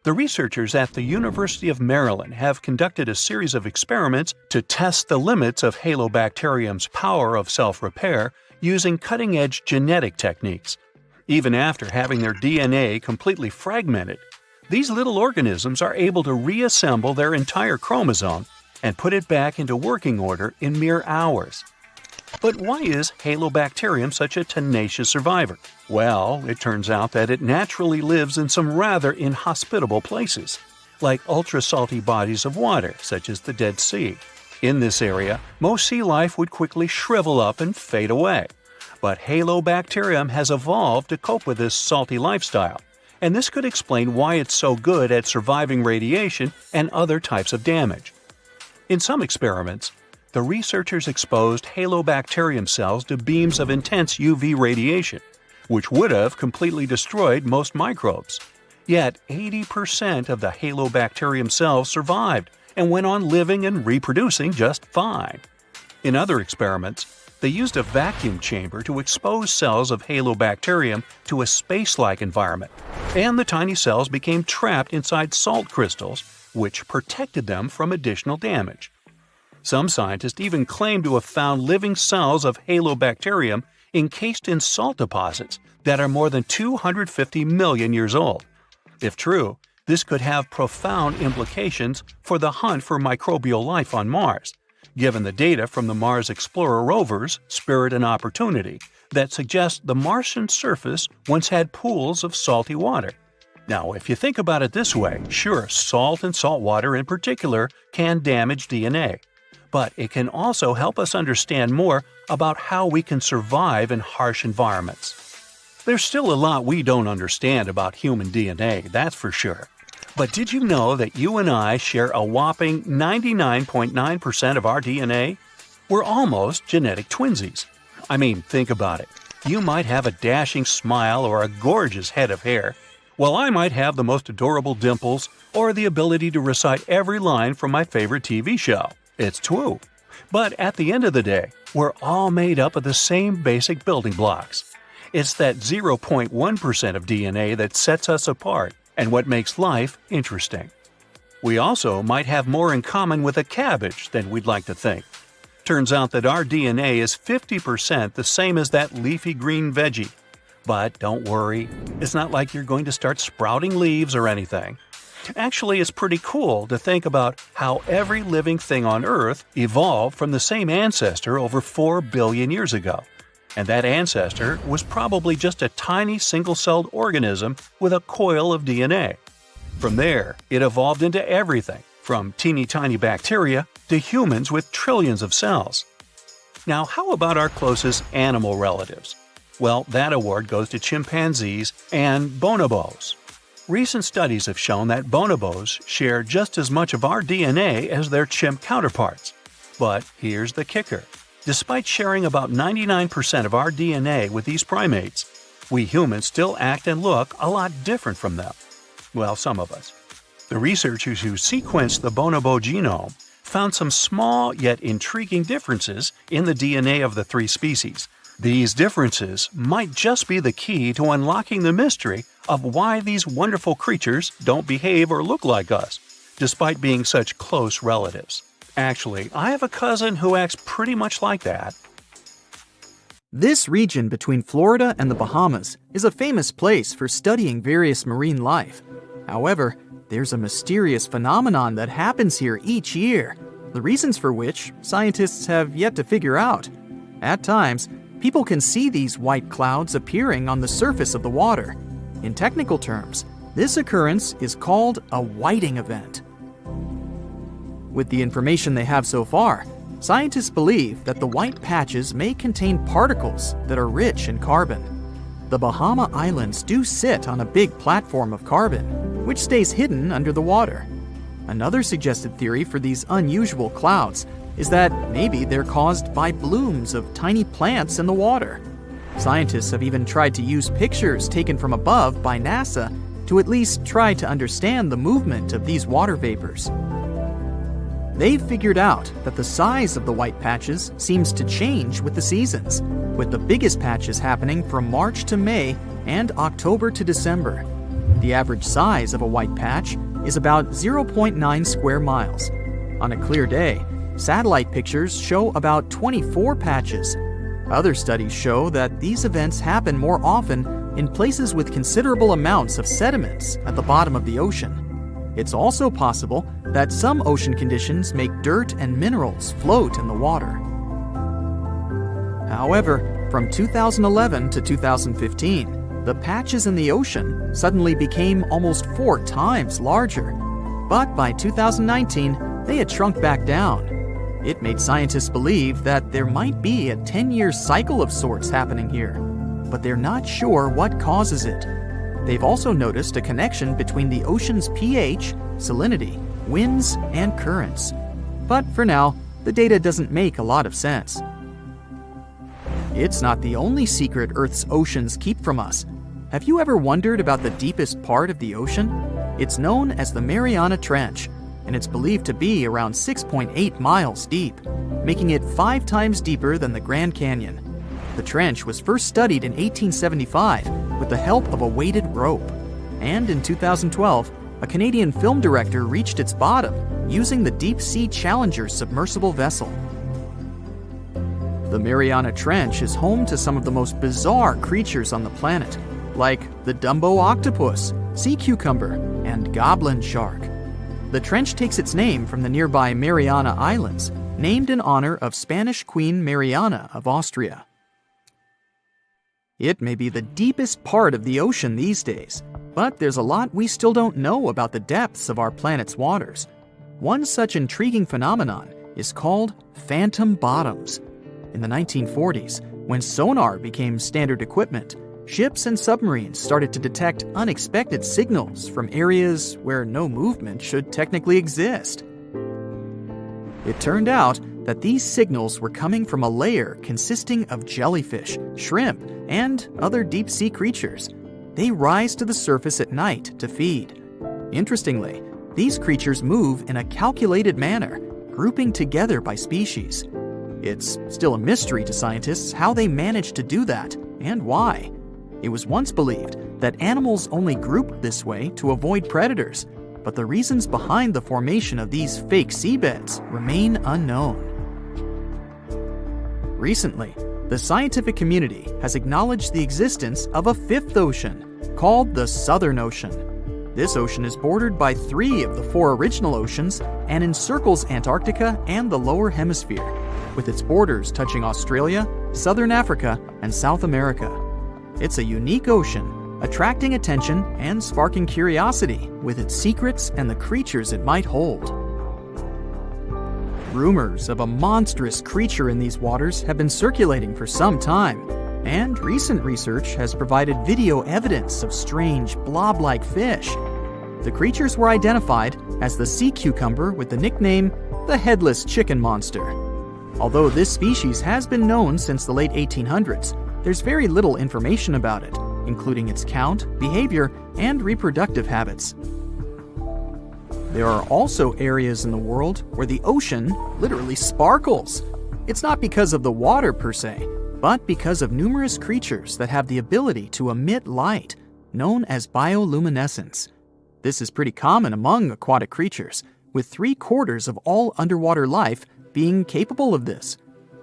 The researchers at the University of Maryland have conducted a series of experiments to test the limits of halobacterium's power of self-repair using cutting-edge genetic techniques. Even after having their DNA completely fragmented, these little organisms are able to reassemble their entire chromosome and put it back into working order in mere hours. But why is halobacterium such a tenacious survivor? Well, it turns out that it naturally lives in some rather inhospitable places, like ultra-salty bodies of water, such as the Dead Sea. In this area, most sea life would quickly shrivel up and fade away. But halobacterium has evolved to cope with this salty lifestyle, and this could explain why it's so good at surviving radiation and other types of damage. In some experiments, the researchers exposed halobacterium cells to beams of intense UV radiation, which would have completely destroyed most microbes. Yet 80% of the halobacterium cells survived and went on living and reproducing just fine. In other experiments, they used a vacuum chamber to expose cells of halobacterium to a space-like environment, and the tiny cells became trapped inside salt crystals, which protected them from additional damage. Some scientists even claim to have found living cells of halobacterium encased in salt deposits that are more than 250 million years old. If true, this could have profound implications for the hunt for microbial life on Mars, given the data from the Mars Explorer rovers, Spirit and Opportunity, that suggest the Martian surface once had pools of salty water. Now, if you think about it this way, sure, salt and salt water in particular can damage DNA. But it can also help us understand more about how we can survive in harsh environments. There's still a lot we don't understand about human DNA, that's for sure. But did you know that you and I share a whopping 99.9% of our DNA? We're almost genetic twinsies. I mean, think about it. You might have a dashing smile or a gorgeous head of hair, while I might have the most adorable dimples or the ability to recite every line from my favorite TV show. It's true. But at the end of the day, we're all made up of the same basic building blocks. It's that 0.1% of DNA that sets us apart and what makes life interesting. We also might have more in common with a cabbage than we'd like to think. Turns out that our DNA is 50% the same as that leafy green veggie. But don't worry, it's not like you're going to start sprouting leaves or anything. Actually, it's pretty cool to think about how every living thing on Earth evolved from the same ancestor over 4 billion years ago. And that ancestor was probably just a tiny single-celled organism with a coil of DNA. From there, it evolved into everything, from teeny tiny bacteria to humans with trillions of cells. Now, how about our closest animal relatives? Well, that award goes to chimpanzees and bonobos. Recent studies have shown that bonobos share just as much of our DNA as their chimp counterparts. But here's the kicker. Despite sharing about 99% of our DNA with these primates, we humans still act and look a lot different from them. Well, some of us. The researchers who sequenced the bonobo genome found some small yet intriguing differences in the DNA of the three species. These differences might just be the key to unlocking the mystery of why these wonderful creatures don't behave or look like us, despite being such close relatives. Actually, I have a cousin who acts pretty much like that. This region between Florida and the Bahamas is a famous place for studying various marine life. However, there's a mysterious phenomenon that happens here each year, the reasons for which scientists have yet to figure out. At times, people can see these white clouds appearing on the surface of the water. In technical terms, this occurrence is called a whiting event. With the information they have so far, scientists believe that the white patches may contain particles that are rich in carbon. The Bahama Islands do sit on a big platform of carbon, which stays hidden under the water. Another suggested theory for these unusual clouds is that maybe they're caused by blooms of tiny plants in the water. Scientists have even tried to use pictures taken from above by NASA to at least try to understand the movement of these water vapors. They've figured out that the size of the white patches seems to change with the seasons, with the biggest patches happening from March to May and October to December. The average size of a white patch is about 0.9 square miles. On a clear day, satellite pictures show about 24 patches. Other studies show that these events happen more often in places with considerable amounts of sediments at the bottom of the ocean. It's also possible that some ocean conditions make dirt and minerals float in the water. However, from 2011 to 2015, the patches in the ocean suddenly became almost 4 times larger. But by 2019, they had shrunk back down. It made scientists believe that there might be a 10-year cycle of sorts happening here, but they're not sure what causes it. They've also noticed a connection between the ocean's pH, salinity, winds, and currents. But for now, the data doesn't make a lot of sense. It's not the only secret Earth's oceans keep from us. Have you ever wondered about the deepest part of the ocean? It's known as the Mariana Trench, and it's believed to be around 6.8 miles deep, making it 5 times deeper than the Grand Canyon. The trench was first studied in 1875 with the help of a weighted rope. And in 2012, a Canadian film director reached its bottom using the Deep Sea Challenger submersible vessel. The Mariana Trench is home to some of the most bizarre creatures on the planet, like the Dumbo octopus, sea cucumber, and goblin shark. The trench takes its name from the nearby Mariana Islands, named in honor of Spanish Queen Mariana of Austria. It may be the deepest part of the ocean these days, but there's a lot we still don't know about the depths of our planet's waters. One such intriguing phenomenon is called phantom bottoms. In the 1940s, when sonar became standard equipment, ships and submarines started to detect unexpected signals from areas where no movement should technically exist. It turned out that these signals were coming from a layer consisting of jellyfish, shrimp, and other deep-sea creatures. They rise to the surface at night to feed. Interestingly, these creatures move in a calculated manner, grouping together by species. It's still a mystery to scientists how they managed to do that and why. It was once believed that animals only grouped this way to avoid predators, but the reasons behind the formation of these fake seabeds remain unknown. Recently, the scientific community has acknowledged the existence of a fifth ocean, called the Southern Ocean. This ocean is bordered by 3 of the 4 original oceans and encircles Antarctica and the lower hemisphere, with its borders touching Australia, Southern Africa, and South America. It's a unique ocean, attracting attention and sparking curiosity with its secrets and the creatures it might hold. Rumors of a monstrous creature in these waters have been circulating for some time, and recent research has provided video evidence of strange blob-like fish. The creatures were identified as the sea cucumber with the nickname the headless chicken monster. Although this species has been known since the late 1800s, there's very little information about it, including its count, behavior, and reproductive habits. There are also areas in the world where the ocean literally sparkles. It's not because of the water per se, but because of numerous creatures that have the ability to emit light, known as bioluminescence. This is pretty common among aquatic creatures, with 3/4 of all underwater life being capable of this.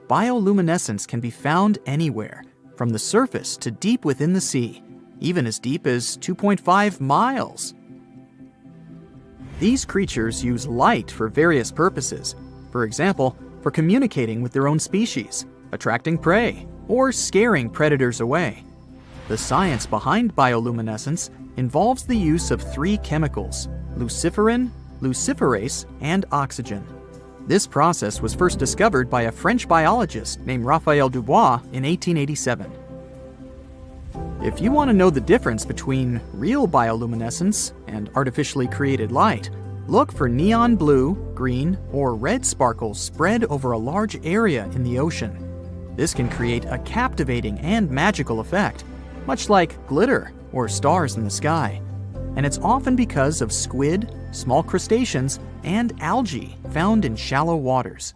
Bioluminescence can be found anywhere, from the surface to deep within the sea, even as deep as 2.5 miles. These creatures use light for various purposes. For example, for communicating with their own species, attracting prey, or scaring predators away. The science behind bioluminescence involves the use of 3 chemicals: luciferin, luciferase, and oxygen. This process was first discovered by a French biologist named Raphael Dubois in 1887. If you want to know the difference between real bioluminescence and artificially created light, look for neon blue, green, or red sparkles spread over a large area in the ocean. This can create a captivating and magical effect, much like glitter or stars in the sky. And it's often because of squid, small crustaceans, and algae found in shallow waters.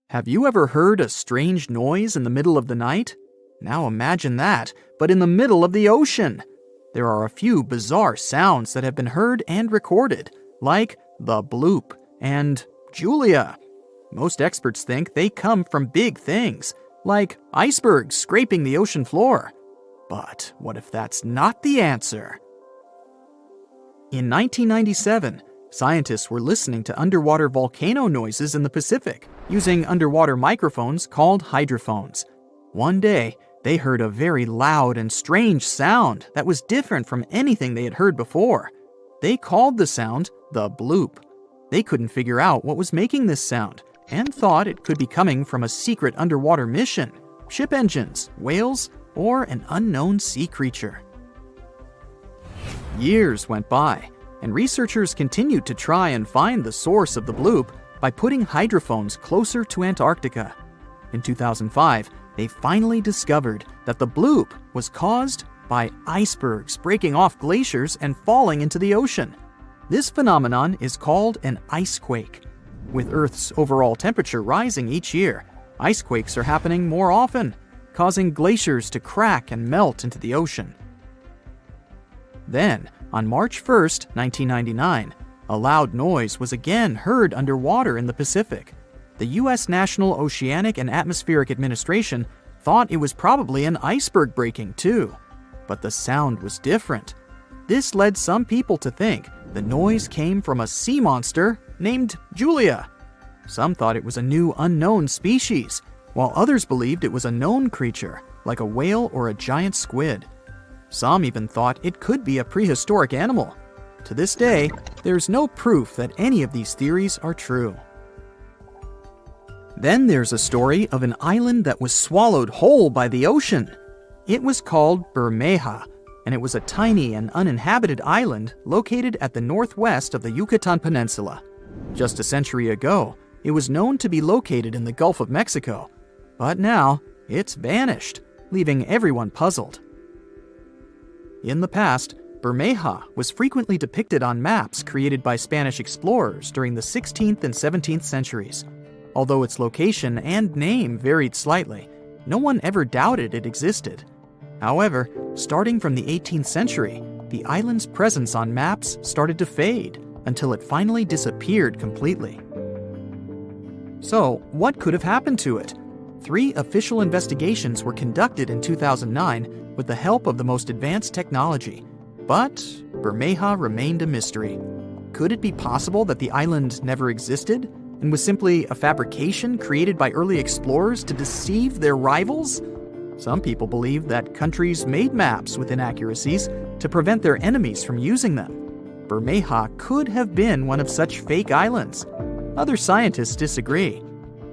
Have you ever heard a strange noise in the middle of the night? Now imagine that, but in the middle of the ocean. There are a few bizarre sounds that have been heard and recorded, like the bloop and Julia. Most experts think they come from big things, like icebergs scraping the ocean floor. But what if that's not the answer? In 1997, scientists were listening to underwater volcano noises in the Pacific using underwater microphones called hydrophones. One day, they heard a very loud and strange sound that was different from anything they had heard before. They called the sound the bloop. They couldn't figure out what was making this sound and thought it could be coming from a secret underwater mission, ship engines, whales, or an unknown sea creature. Years went by, and researchers continued to try and find the source of the bloop by putting hydrophones closer to Antarctica. In 2005, they finally discovered that the bloop was caused by icebergs breaking off glaciers and falling into the ocean. This phenomenon is called an icequake. With Earth's overall temperature rising each year, icequakes are happening more often, causing glaciers to crack and melt into the ocean. Then, on March 1st, 1999, a loud noise was again heard underwater in the Pacific. The U.S. National Oceanic and Atmospheric Administration thought it was probably an iceberg breaking too, but the sound was different. This led some people to think the noise came from a sea monster named Julia. Some thought it was a new unknown species, while others believed it was a known creature, like a whale or a giant squid. Some even thought it could be a prehistoric animal. To this day, there's no proof that any of these theories are true. Then there's a story of an island that was swallowed whole by the ocean. It was called Bermeja, and it was a tiny and uninhabited island located at the northwest of the Yucatan Peninsula. Just a century ago, it was known to be located in the Gulf of Mexico, but now it's vanished, leaving everyone puzzled. In the past, Bermeja was frequently depicted on maps created by Spanish explorers during the 16th and 17th centuries. Although its location and name varied slightly, no one ever doubted it existed. However, starting from the 18th century, the island's presence on maps started to fade until it finally disappeared completely. So, what could have happened to it? 3 official investigations were conducted in 2009 with the help of the most advanced technology. But Bermeja remained a mystery. Could it be possible that the island never existed and was simply a fabrication created by early explorers to deceive their rivals? Some people believe that countries made maps with inaccuracies to prevent their enemies from using them. Bermeja could have been one of such fake islands. Other scientists disagree.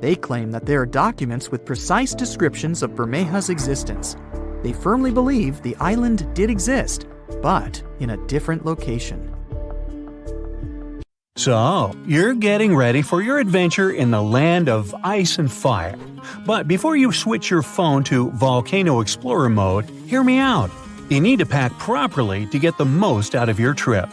They claim that there are documents with precise descriptions of Bermeja's existence. They firmly believe the island did exist, but in a different location. So, you're getting ready for your adventure in the land of ice and fire. But before you switch your phone to Volcano Explorer mode, hear me out. You need to pack properly to get the most out of your trip.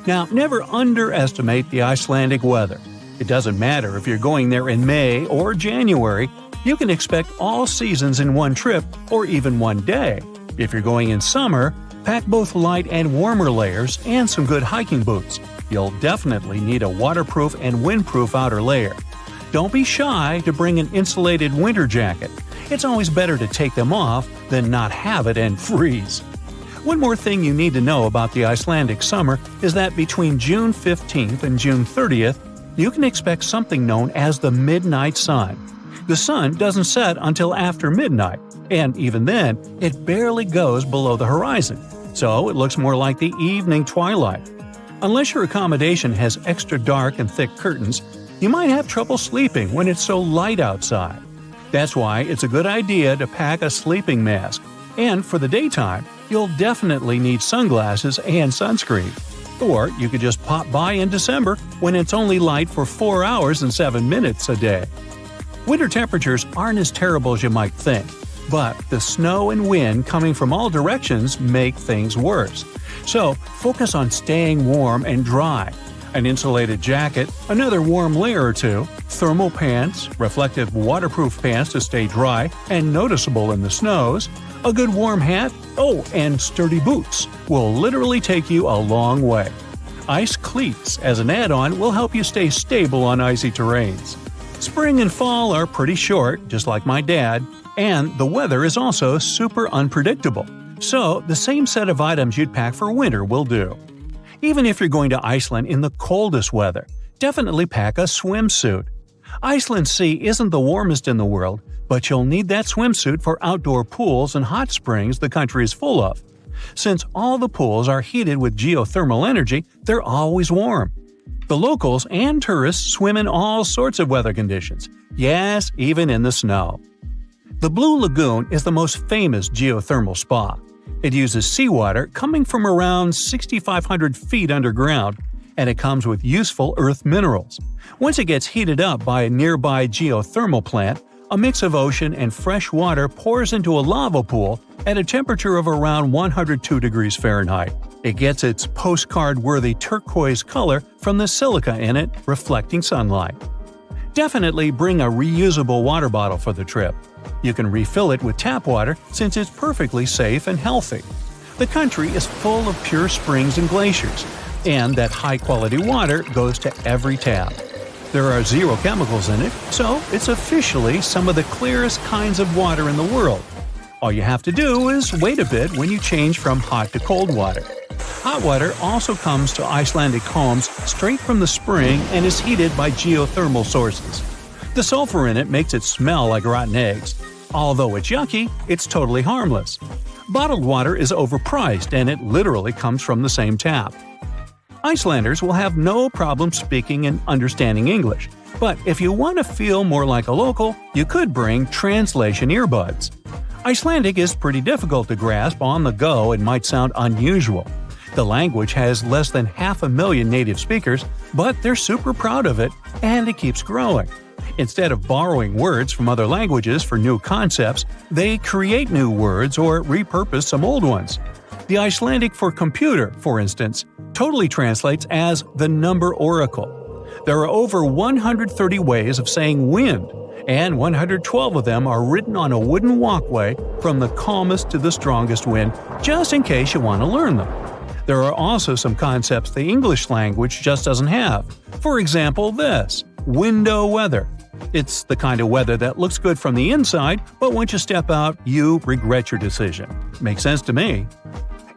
Now, never underestimate the Icelandic weather. It doesn't matter if you're going there in May or January, you can expect all seasons in one trip or even one day. If you're going in summer, pack both light and warmer layers and some good hiking boots. You'll definitely need a waterproof and windproof outer layer. Don't be shy to bring an insulated winter jacket. It's always better to take them off than not have it and freeze. One more thing you need to know about the Icelandic summer is that between June 15th and June 30th, you can expect something known as the midnight sun. The sun doesn't set until after midnight, and even then, it barely goes below the horizon, so it looks more like the evening twilight. Unless your accommodation has extra dark and thick curtains, you might have trouble sleeping when it's so light outside. That's why it's a good idea to pack a sleeping mask. And for the daytime, you'll definitely need sunglasses and sunscreen. Or you could just pop by in December when it's only light for 4 hours and 7 minutes a day. Winter temperatures aren't as terrible as you might think, but the snow and wind coming from all directions make things worse. So focus on staying warm and dry. An insulated jacket, another warm layer or two, thermal pants, reflective waterproof pants to stay dry and noticeable in the snows, a good warm hat, and sturdy boots will literally take you a long way. Ice cleats as an add-on will help you stay stable on icy terrains. Spring and fall are pretty short, just like my dad, and the weather is also super unpredictable. So the same set of items you'd pack for winter will do. Even if you're going to Iceland in the coldest weather, definitely pack a swimsuit. Iceland's sea isn't the warmest in the world, but you'll need that swimsuit for outdoor pools and hot springs the country is full of. Since all the pools are heated with geothermal energy, they're always warm. The locals and tourists swim in all sorts of weather conditions. Yes, even in the snow. The Blue Lagoon is the most famous geothermal spa. It uses seawater coming from around 6,500 feet underground, and it comes with useful earth minerals. Once it gets heated up by a nearby geothermal plant, a mix of ocean and fresh water pours into a lava pool at a temperature of around 102 degrees Fahrenheit. It gets its postcard-worthy turquoise color from the silica in it, reflecting sunlight. Definitely bring a reusable water bottle for the trip. You can refill it with tap water since it's perfectly safe and healthy. The country is full of pure springs and glaciers, and that high-quality water goes to every tap. There are 0 chemicals in it, so it's officially some of the clearest kinds of water in the world. All you have to do is wait a bit when you change from hot to cold water. Hot water also comes to Icelandic homes straight from the spring and is heated by geothermal sources. The sulfur in it makes it smell like rotten eggs. Although it's yucky, it's totally harmless. Bottled water is overpriced and it literally comes from the same tap. Icelanders will have no problem speaking and understanding English, but if you want to feel more like a local, you could bring translation earbuds. Icelandic is pretty difficult to grasp on the go and might sound unusual. The language has less than 500,000 native speakers, but they're super proud of it, and it keeps growing. Instead of borrowing words from other languages for new concepts, they create new words or repurpose some old ones. The Icelandic for computer, for instance, totally translates as the number oracle. There are over 130 ways of saying wind, and 112 of them are written on a wooden walkway from the calmest to the strongest wind, just in case you want to learn them. There are also some concepts the English language just doesn't have. For example, this: window weather. It's the kind of weather that looks good from the inside, but once you step out, you regret your decision. Makes sense to me.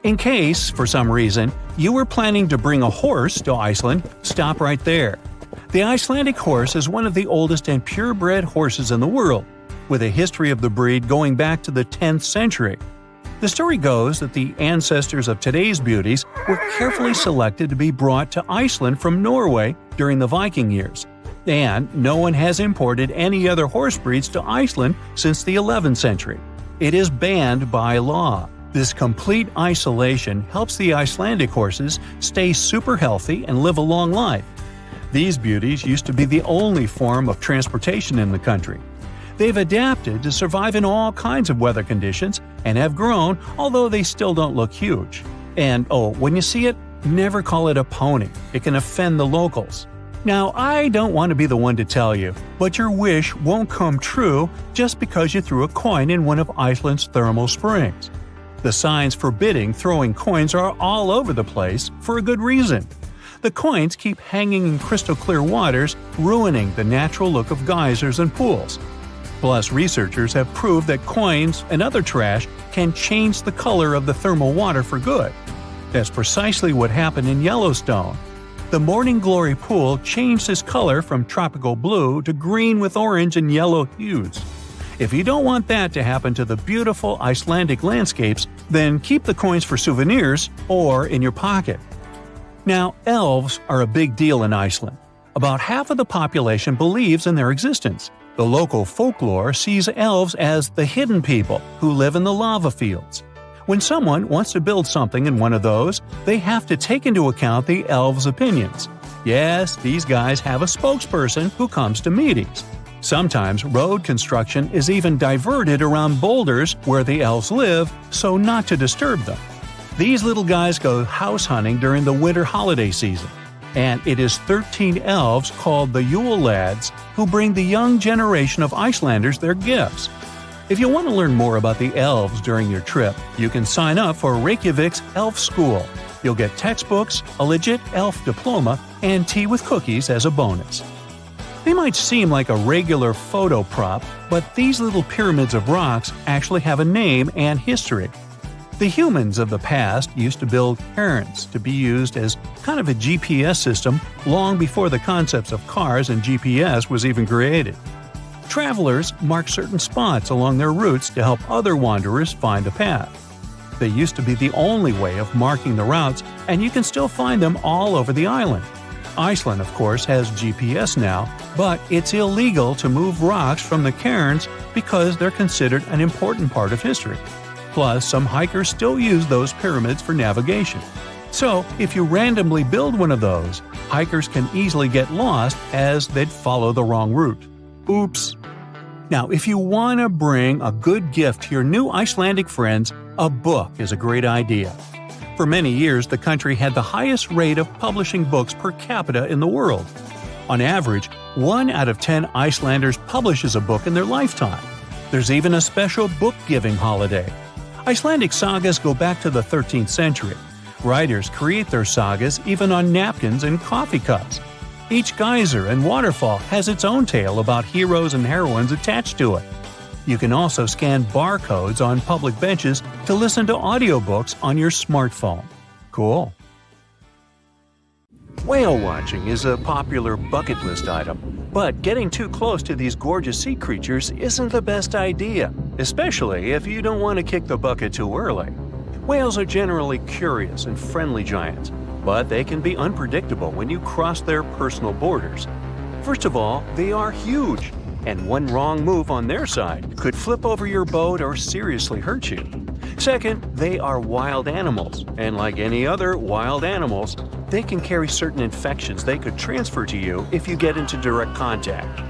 In case, for some reason, you were planning to bring a horse to Iceland, stop right there. The Icelandic horse is one of the oldest and purebred horses in the world, with a history of the breed going back to the 10th century. The story goes that the ancestors of today's beauties were carefully selected to be brought to Iceland from Norway during the Viking years, and no one has imported any other horse breeds to Iceland since the 11th century. It is banned by law. This complete isolation helps the Icelandic horses stay super healthy and live a long life. These beauties used to be the only form of transportation in the country. They've adapted to survive in all kinds of weather conditions and have grown, although they still don't look huge. And when you see it, never call it a pony. It can offend the locals. Now, I don't want to be the one to tell you, but your wish won't come true just because you threw a coin in one of Iceland's thermal springs. The signs forbidding throwing coins are all over the place for a good reason. The coins keep hanging in crystal clear waters, ruining the natural look of geysers and pools. Plus, researchers have proved that coins and other trash can change the color of the thermal water for good. That's precisely what happened in Yellowstone. The Morning Glory pool changed its color from tropical blue to green with orange and yellow hues. If you don't want that to happen to the beautiful Icelandic landscapes, then keep the coins for souvenirs or in your pocket. Now, elves are a big deal in Iceland. About half of the population believes in their existence. The local folklore sees elves as the hidden people who live in the lava fields. When someone wants to build something in one of those, they have to take into account the elves' opinions. Yes, these guys have a spokesperson who comes to meetings. Sometimes road construction is even diverted around boulders where the elves live, so not to disturb them. These little guys go house hunting during the winter holiday season. And it is 13 elves called the Yule Lads who bring the young generation of Icelanders their gifts. If you want to learn more about the elves during your trip, you can sign up for Reykjavik's Elf School. You'll get textbooks, a legit elf diploma, and tea with cookies as a bonus. They might seem like a regular photo prop, but these little pyramids of rocks actually have a name and history. The humans of the past used to build cairns to be used as kind of a GPS system long before the concepts of cars and GPS was even created. Travelers marked certain spots along their routes to help other wanderers find the path. They used to be the only way of marking the routes, and you can still find them all over the island. Iceland, of course, has GPS now, but it's illegal to move rocks from the cairns because they're considered an important part of history. Plus, some hikers still use those pyramids for navigation. So, if you randomly build one of those, hikers can easily get lost as they'd follow the wrong route. Oops! Now, if you want to bring a good gift to your new Icelandic friends, a book is a great idea. For many years, the country had the highest rate of publishing books per capita in the world. On average, 1 out of 10 Icelanders publishes a book in their lifetime. There's even a special book-giving holiday. Icelandic sagas go back to the 13th century. Writers create their sagas even on napkins and coffee cups. Each geyser and waterfall has its own tale about heroes and heroines attached to it. You can also scan barcodes on public benches to listen to audiobooks on your smartphone. Cool. Whale watching is a popular bucket list item, but getting too close to these gorgeous sea creatures isn't the best idea, especially if you don't want to kick the bucket too early. Whales are generally curious and friendly giants, but they can be unpredictable when you cross their personal borders. First of all, they are huge, and one wrong move on their side could flip over your boat or seriously hurt you. Second, they are wild animals, and like any other wild animals, they can carry certain infections they could transfer to you if you get into direct contact.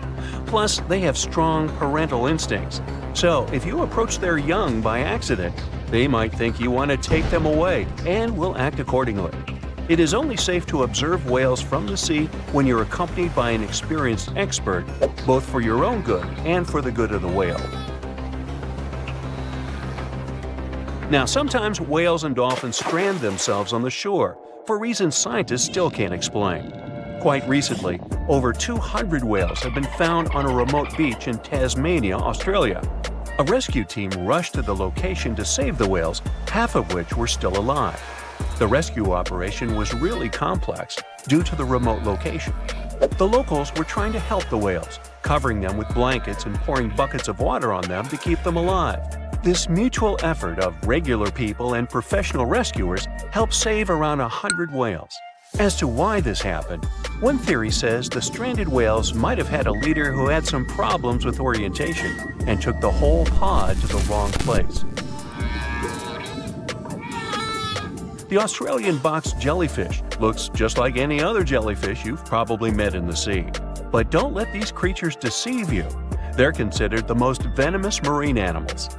Plus, they have strong parental instincts, so if you approach their young by accident, they might think you want to take them away and will act accordingly. It is only safe to observe whales from the sea when you're accompanied by an experienced expert, both for your own good and for the good of the whale. Now, sometimes whales and dolphins strand themselves on the shore, for reasons scientists still can't explain. Quite recently, over 200 whales have been found on a remote beach in Tasmania, Australia. A rescue team rushed to the location to save the whales, half of which were still alive. The rescue operation was really complex due to the remote location. The locals were trying to help the whales, covering them with blankets and pouring buckets of water on them to keep them alive. This mutual effort of regular people and professional rescuers helped save around 100 whales. As to why this happened, one theory says the stranded whales might have had a leader who had some problems with orientation and took the whole pod to the wrong place. The Australian box jellyfish looks just like any other jellyfish you've probably met in the sea. But don't let these creatures deceive you. They're considered the most venomous marine animals.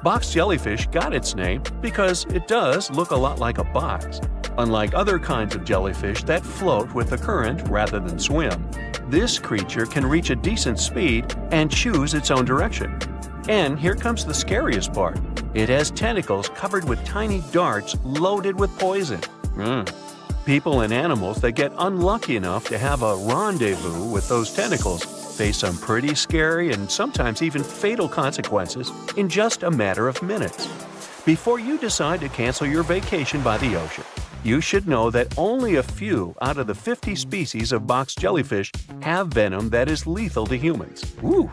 Box jellyfish got its name because it does look a lot like a box. Unlike other kinds of jellyfish that float with the current rather than swim, this creature can reach a decent speed and choose its own direction. And here comes the scariest part. It has tentacles covered with tiny darts loaded with poison. People and animals that get unlucky enough to have a rendezvous with those tentacles face some pretty scary and sometimes even fatal consequences in just a matter of minutes. Before you decide to cancel your vacation by the ocean, you should know that only a few out of the 50 species of box jellyfish have venom that is lethal to humans. Ooh.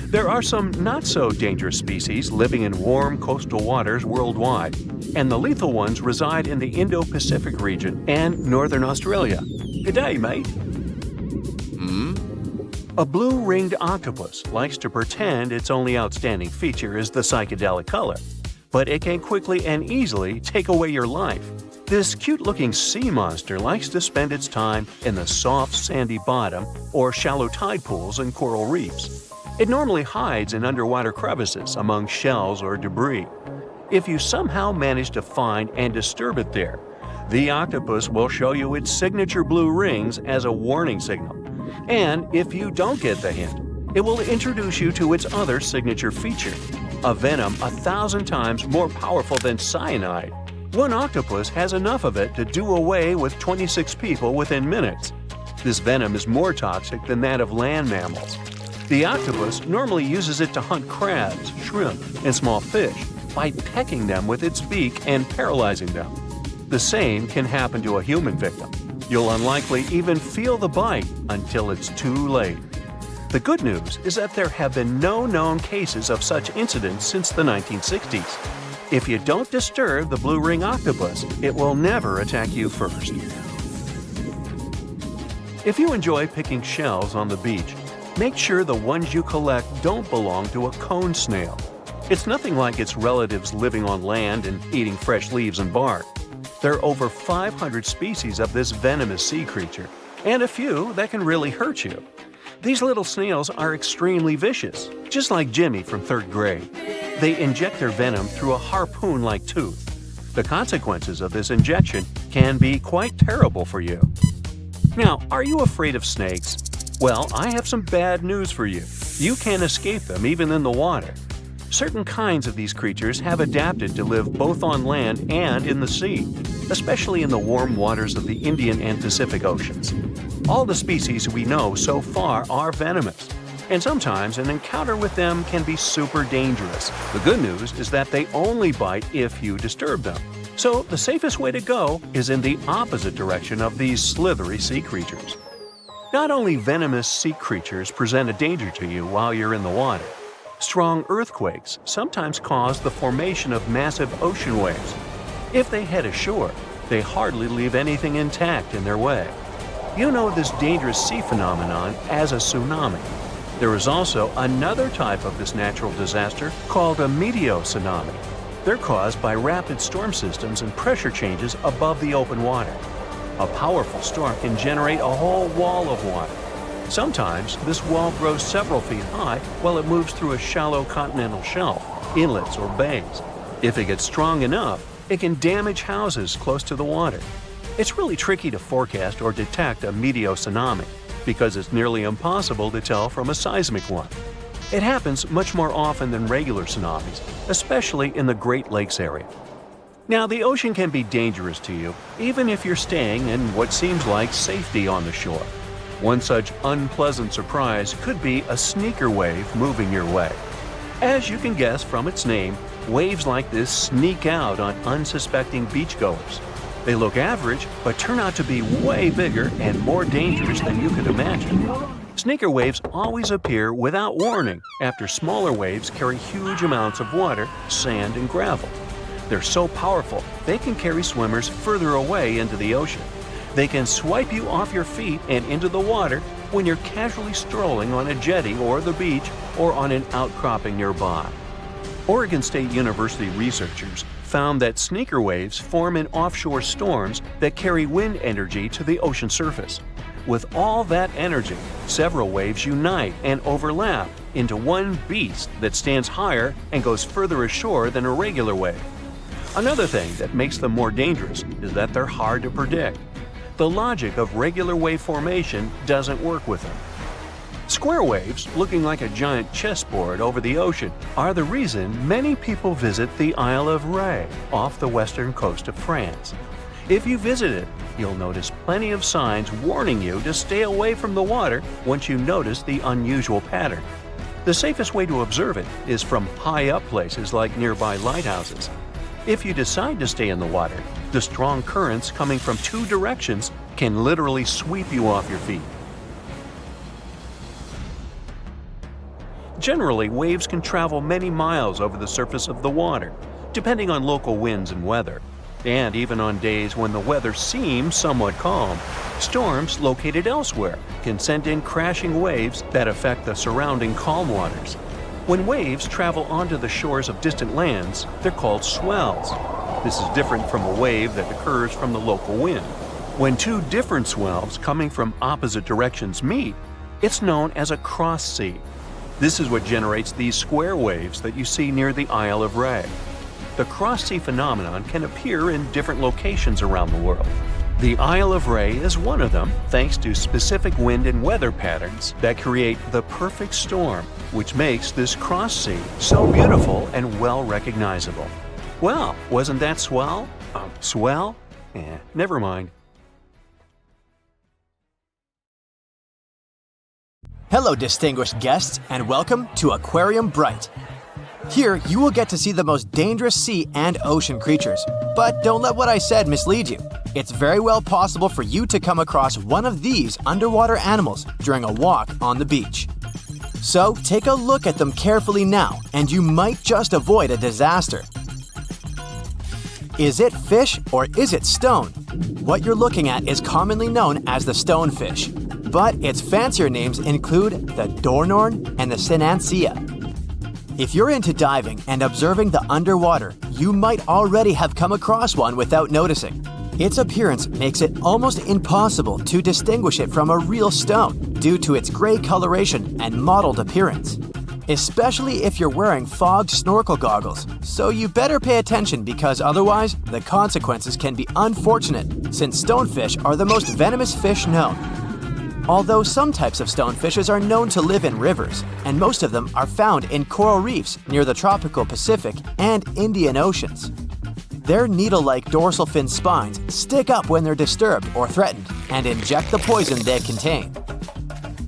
There are some not-so-dangerous species living in warm coastal waters worldwide, and the lethal ones reside in the Indo-Pacific region and northern Australia. Good day, mate. A blue-ringed octopus likes to pretend its only outstanding feature is the psychedelic color, but it can quickly and easily take away your life. This cute-looking sea monster likes to spend its time in the soft, sandy bottom or shallow tide pools and coral reefs. It normally hides in underwater crevices among shells or debris. If you somehow manage to find and disturb it there, the octopus will show you its signature blue rings as a warning signal. And if you don't get the hint, it will introduce you to its other signature feature, a venom 1,000 times more powerful than cyanide. One octopus has enough of it to do away with 26 people within minutes. This venom is more toxic than that of land mammals. The octopus normally uses it to hunt crabs, shrimp, and small fish by pecking them with its beak and paralyzing them. The same can happen to a human victim. You'll unlikely even feel the bite until it's too late. The good news is that there have been no known cases of such incidents since the 1960s. If you don't disturb the blue ring octopus, it will never attack you first. If you enjoy picking shells on the beach, make sure the ones you collect don't belong to a cone snail. It's nothing like its relatives living on land and eating fresh leaves and bark. There are over 500 species of this venomous sea creature, and a few that can really hurt you. These little snails are extremely vicious, just like Jimmy from 3rd grade. They inject their venom through a harpoon-like tooth. The consequences of this injection can be quite terrible for you. Now, are you afraid of snakes? Well, I have some bad news for you. You can't escape them even in the water. Certain kinds of these creatures have adapted to live both on land and in the sea, especially in the warm waters of the Indian and Pacific Oceans. All the species we know so far are venomous, and sometimes an encounter with them can be super dangerous. The good news is that they only bite if you disturb them. So the safest way to go is in the opposite direction of these slithery sea creatures. Not only venomous sea creatures present a danger to you while you're in the water. Strong earthquakes sometimes cause the formation of massive ocean waves. If they head ashore, they hardly leave anything intact in their way. You know this dangerous sea phenomenon as a tsunami. There is also another type of this natural disaster called a meteotsunami. They're caused by rapid storm systems and pressure changes above the open water. A powerful storm can generate a whole wall of water. Sometimes this wall grows several feet high while it moves through a shallow continental shelf, inlets, or bays. If it gets strong enough, it can damage houses close to the water. It's really tricky to forecast or detect a meteotsunami because it's nearly impossible to tell from a seismic one. It happens much more often than regular tsunamis, especially in the Great Lakes area. Now, the ocean can be dangerous to you, even if you're staying in what seems like safety on the shore. One such unpleasant surprise could be a sneaker wave moving your way. As you can guess from its name, waves like this sneak out on unsuspecting beachgoers. They look average, but turn out to be way bigger and more dangerous than you could imagine. Sneaker waves always appear without warning after smaller waves carry huge amounts of water, sand, and gravel. They're so powerful, they can carry swimmers further away into the ocean. They can swipe you off your feet and into the water when you're casually strolling on a jetty or the beach or on an outcropping nearby. Oregon State University researchers found that sneaker waves form in offshore storms that carry wind energy to the ocean surface. With all that energy, several waves unite and overlap into one beast that stands higher and goes further ashore than a regular wave. Another thing that makes them more dangerous is that they're hard to predict. The logic of regular wave formation doesn't work with them. Square waves, looking like a giant chessboard over the ocean, are the reason many people visit the Isle of Ré off the western coast of France. If you visit it, you'll notice plenty of signs warning you to stay away from the water once you notice the unusual pattern. The safest way to observe it is from high up places like nearby lighthouses. If you decide to stay in the water, the strong currents coming from two directions can literally sweep you off your feet. Generally, waves can travel many miles over the surface of the water, depending on local winds and weather. And even on days when the weather seems somewhat calm, storms located elsewhere can send in crashing waves that affect the surrounding calm waters. When waves travel onto the shores of distant lands, they're called swells. This is different from a wave that occurs from the local wind. When two different swells coming from opposite directions meet, it's known as a cross sea. This is what generates these square waves that you see near the Isle of Ré. The cross-sea phenomenon can appear in different locations around the world. The Isle of Ré is one of them, thanks to specific wind and weather patterns that create the perfect storm, which makes this cross-sea so beautiful and well recognizable. Well, wasn't that swell? Swell? Never mind. Hello, distinguished guests, and welcome to Aquarium Bright. Here, you will get to see the most dangerous sea and ocean creatures. But don't let what I said mislead you. It's very well possible for you to come across one of these underwater animals during a walk on the beach. So, take a look at them carefully now, and you might just avoid a disaster. Is it fish or is it stone? What you're looking at is commonly known as the stonefish, but its fancier names include the dornorn and the sinancia. If you're into diving and observing the underwater, you might already have come across one without noticing. Its appearance makes it almost impossible to distinguish it from a real stone due to its gray coloration and mottled appearance, especially if you're wearing fogged snorkel goggles, so you better pay attention because otherwise the consequences can be unfortunate since stonefish are the most venomous fish known. Although some types of stonefishes are known to live in rivers, and most of them are found in coral reefs near the tropical Pacific and Indian Oceans. Their needle-like dorsal fin spines stick up when they're disturbed or threatened and inject the poison they contain.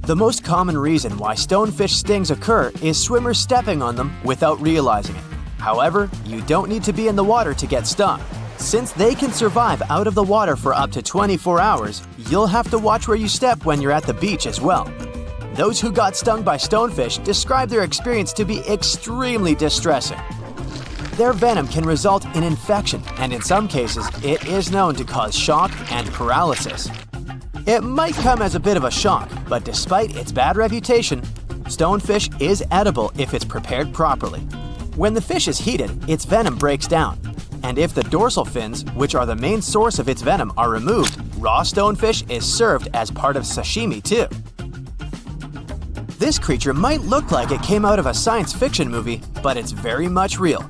The most common reason why stonefish stings occur is swimmers stepping on them without realizing it. However, you don't need to be in the water to get stung. Since they can survive out of the water for up to 24 hours, you'll have to watch where you step when you're at the beach as well. Those who got stung by stonefish describe their experience to be extremely distressing. Their venom can result in infection, and in some cases, it is known to cause shock and paralysis. It might come as a bit of a shock, but despite its bad reputation, stonefish is edible if it's prepared properly. When the fish is heated, its venom breaks down. And if the dorsal fins, which are the main source of its venom, are removed, raw stonefish is served as part of sashimi too. This creature might look like it came out of a science fiction movie, but it's very much real.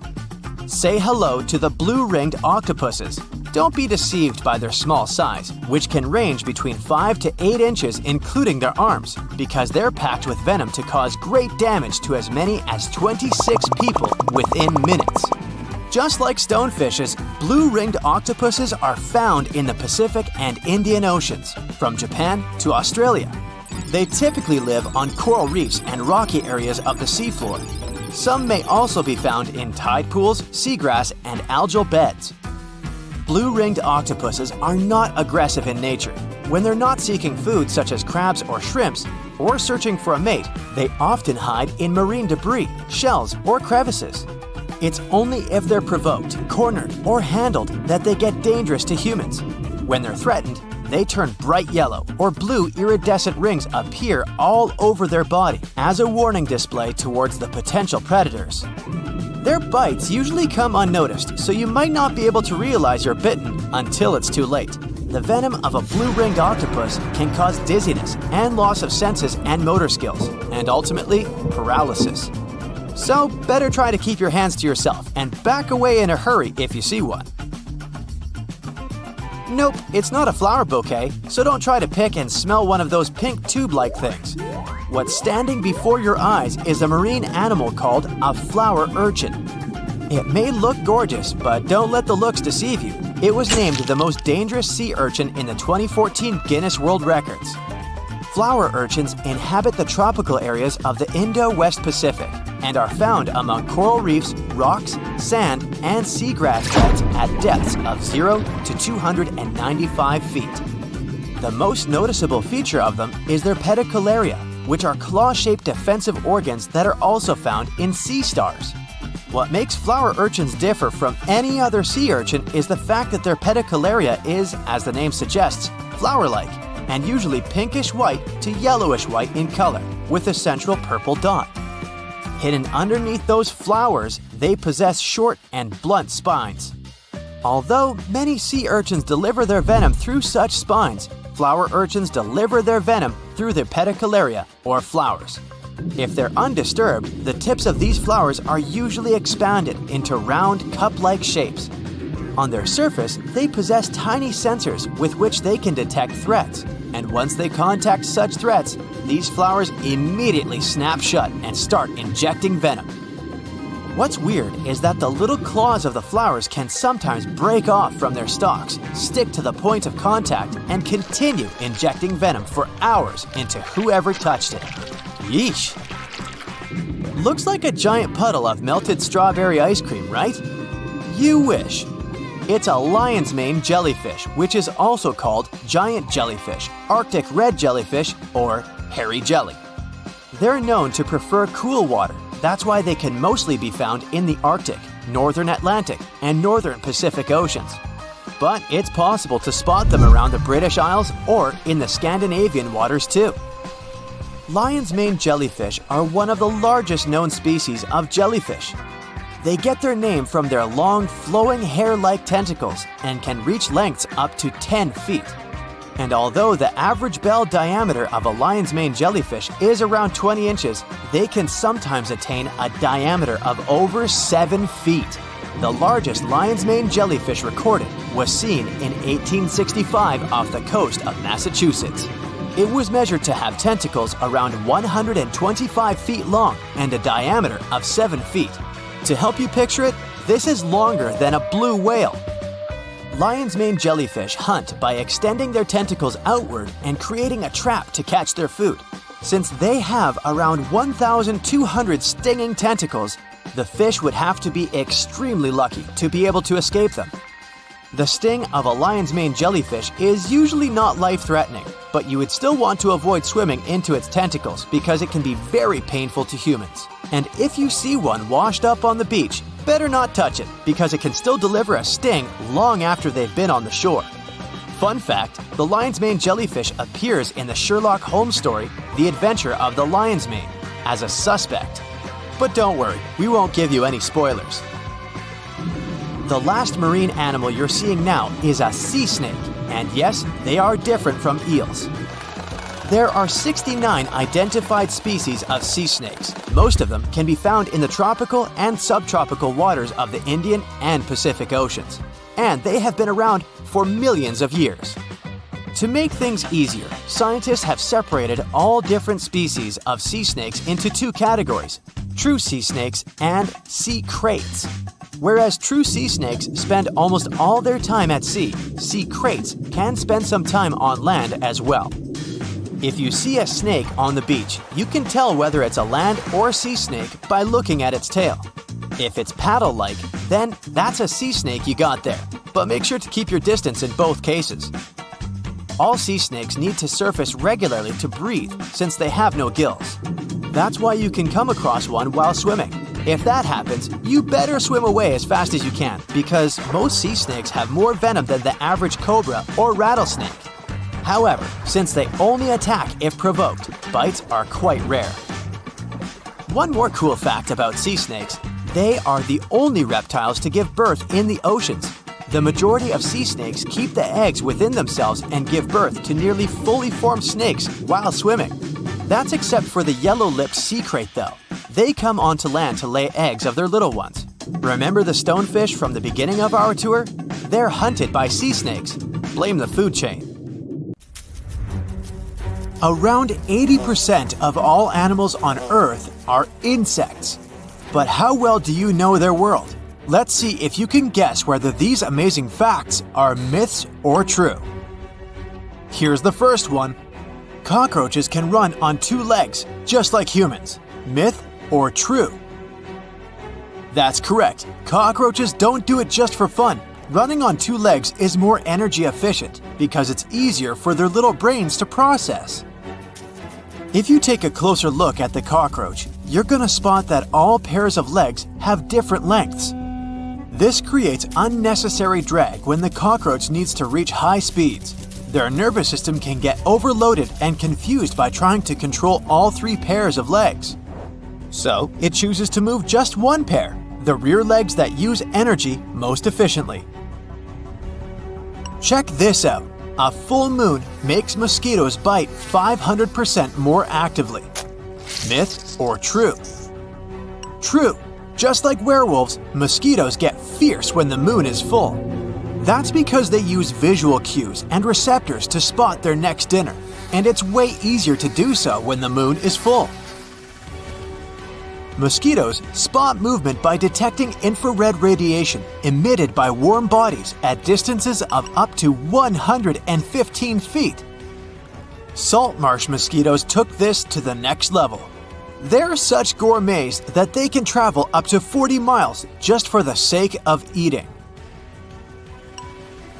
Say hello to the blue-ringed octopuses. Don't be deceived by their small size, which can range between 5 to 8 inches including their arms, because they're packed with venom to cause great damage to as many as 26 people within minutes. Just like stonefishes, blue-ringed octopuses are found in the Pacific and Indian Oceans, from Japan to Australia. They typically live on coral reefs and rocky areas of the seafloor. Some may also be found in tide pools, seagrass, and algal beds. Blue-ringed octopuses are not aggressive in nature. When they're not seeking food such as crabs or shrimps, or searching for a mate, they often hide in marine debris, shells, or crevices. It's only if they're provoked, cornered, or handled that they get dangerous to humans. When they're threatened, they turn bright yellow or blue iridescent rings appear all over their body as a warning display towards the potential predators. Their bites usually come unnoticed, so you might not be able to realize you're bitten until it's too late. The venom of a blue-ringed octopus can cause dizziness and loss of senses and motor skills, and ultimately, paralysis. So, better try to keep your hands to yourself and back away in a hurry if you see one. Nope, it's not a flower bouquet, so don't try to pick and smell one of those pink tube-like things. What's standing before your eyes is a marine animal called a flower urchin. It may look gorgeous, but don't let the looks deceive you. It was named the most dangerous sea urchin in the 2014 Guinness World Records. Flower urchins inhabit the tropical areas of the Indo-West Pacific and are found among coral reefs, rocks, sand, and seagrass beds at depths of 0 to 295 feet. The most noticeable feature of them is their pedicularia, which are claw-shaped defensive organs that are also found in sea stars. What makes flower urchins differ from any other sea urchin is the fact that their pedicularia is, as the name suggests, flower-like, and usually pinkish-white to yellowish-white in color, with a central purple dot. Hidden underneath those flowers, they possess short and blunt spines. Although many sea urchins deliver their venom through such spines, flower urchins deliver their venom through their pedicularia, or flowers. If they're undisturbed, the tips of these flowers are usually expanded into round, cup-like shapes. On their surface, they possess tiny sensors with which they can detect threats, and once they contact such threats, these flowers immediately snap shut and start injecting venom. What's weird is that the little claws of the flowers can sometimes break off from their stalks, stick to the point of contact, and continue injecting venom for hours into whoever touched it. Yeesh! Looks like a giant puddle of melted strawberry ice cream, right? You wish. It's a lion's mane jellyfish, which is also called giant jellyfish, Arctic red jellyfish, or hairy jelly. They're known to prefer cool water. That's why they can mostly be found in the Arctic, northern Atlantic, and northern Pacific Oceans. But it's possible to spot them around the British Isles or in the Scandinavian waters too. Lion's mane jellyfish are one of the largest known species of jellyfish. They get their name from their long, flowing hair-like tentacles and can reach lengths up to 10 feet. And although the average bell diameter of a lion's mane jellyfish is around 20 inches, they can sometimes attain a diameter of over 7 feet. The largest lion's mane jellyfish recorded was seen in 1865 off the coast of Massachusetts. It was measured to have tentacles around 125 feet long and a diameter of 7 feet. To help you picture it, this is longer than a blue whale. Lion's mane jellyfish hunt by extending their tentacles outward and creating a trap to catch their food. Since they have around 1,200 stinging tentacles, the fish would have to be extremely lucky to be able to escape them. The sting of a lion's mane jellyfish is usually not life-threatening, but you would still want to avoid swimming into its tentacles because it can be very painful to humans. And if you see one washed up on the beach, better not touch it because it can still deliver a sting long after they've been on the shore. Fun fact, the lion's mane jellyfish appears in the Sherlock Holmes story, The Adventure of the Lion's Mane, as a suspect. But don't worry, we won't give you any spoilers. The last marine animal you're seeing now is a sea snake, and yes, they are different from eels. There are 69 identified species of sea snakes. Most of them can be found in the tropical and subtropical waters of the Indian and Pacific Oceans, and they have been around for millions of years. To make things easier, scientists have separated all different species of sea snakes into two categories: true sea snakes and sea kraits. Whereas true sea snakes spend almost all their time at sea, sea kraits can spend some time on land as well. If you see a snake on the beach, you can tell whether it's a land or sea snake by looking at its tail. If it's paddle-like, then that's a sea snake you got there, but make sure to keep your distance in both cases. All sea snakes need to surface regularly to breathe since they have no gills. That's why you can come across one while swimming. If that happens, you better swim away as fast as you can because most sea snakes have more venom than the average cobra or rattlesnake. However, since they only attack if provoked, bites are quite rare. One more cool fact about sea snakes: they are the only reptiles to give birth in the oceans. The majority of sea snakes keep the eggs within themselves and give birth to nearly fully formed snakes while swimming. That's except for the yellow-lipped sea crate though. They come onto land to lay eggs of their little ones. Remember the stonefish from the beginning of our tour? They're hunted by sea snakes. Blame the food chain. Around 80% of all animals on Earth are insects. But how well do you know their world? Let's see if you can guess whether these amazing facts are myths or true. Here's the first one. Cockroaches can run on 2 legs, just like humans. Myth or true? That's correct. Cockroaches don't do it just for fun. Running on 2 legs is more energy efficient because it's easier for their little brains to process. If you take a closer look at the cockroach, you're gonna spot that all pairs of legs have different lengths. This creates unnecessary drag when the cockroach needs to reach high speeds. Their nervous system can get overloaded and confused by trying to control all 3 pairs of legs. So, it chooses to move just 1 pair, the rear legs that use energy most efficiently. Check this out. A full moon makes mosquitoes bite 500% more actively. Myth or true? True. Just like werewolves, mosquitoes get fierce when the moon is full. That's because they use visual cues and receptors to spot their next dinner, and it's way easier to do so when the moon is full. Mosquitoes spot movement by detecting infrared radiation emitted by warm bodies at distances of up to 115 feet. Salt marsh mosquitoes took this to the next level. They're such gourmets that they can travel up to 40 miles just for the sake of eating.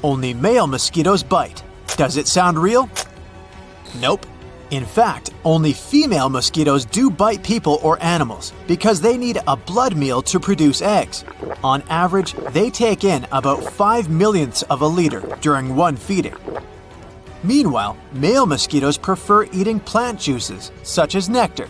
Only male mosquitoes bite. Does it sound real? Nope. In fact, only female mosquitoes do bite people or animals because they need a blood meal to produce eggs. On average, they take in about 5 millionths of a liter during one feeding. Meanwhile, male mosquitoes prefer eating plant juices, such as nectar.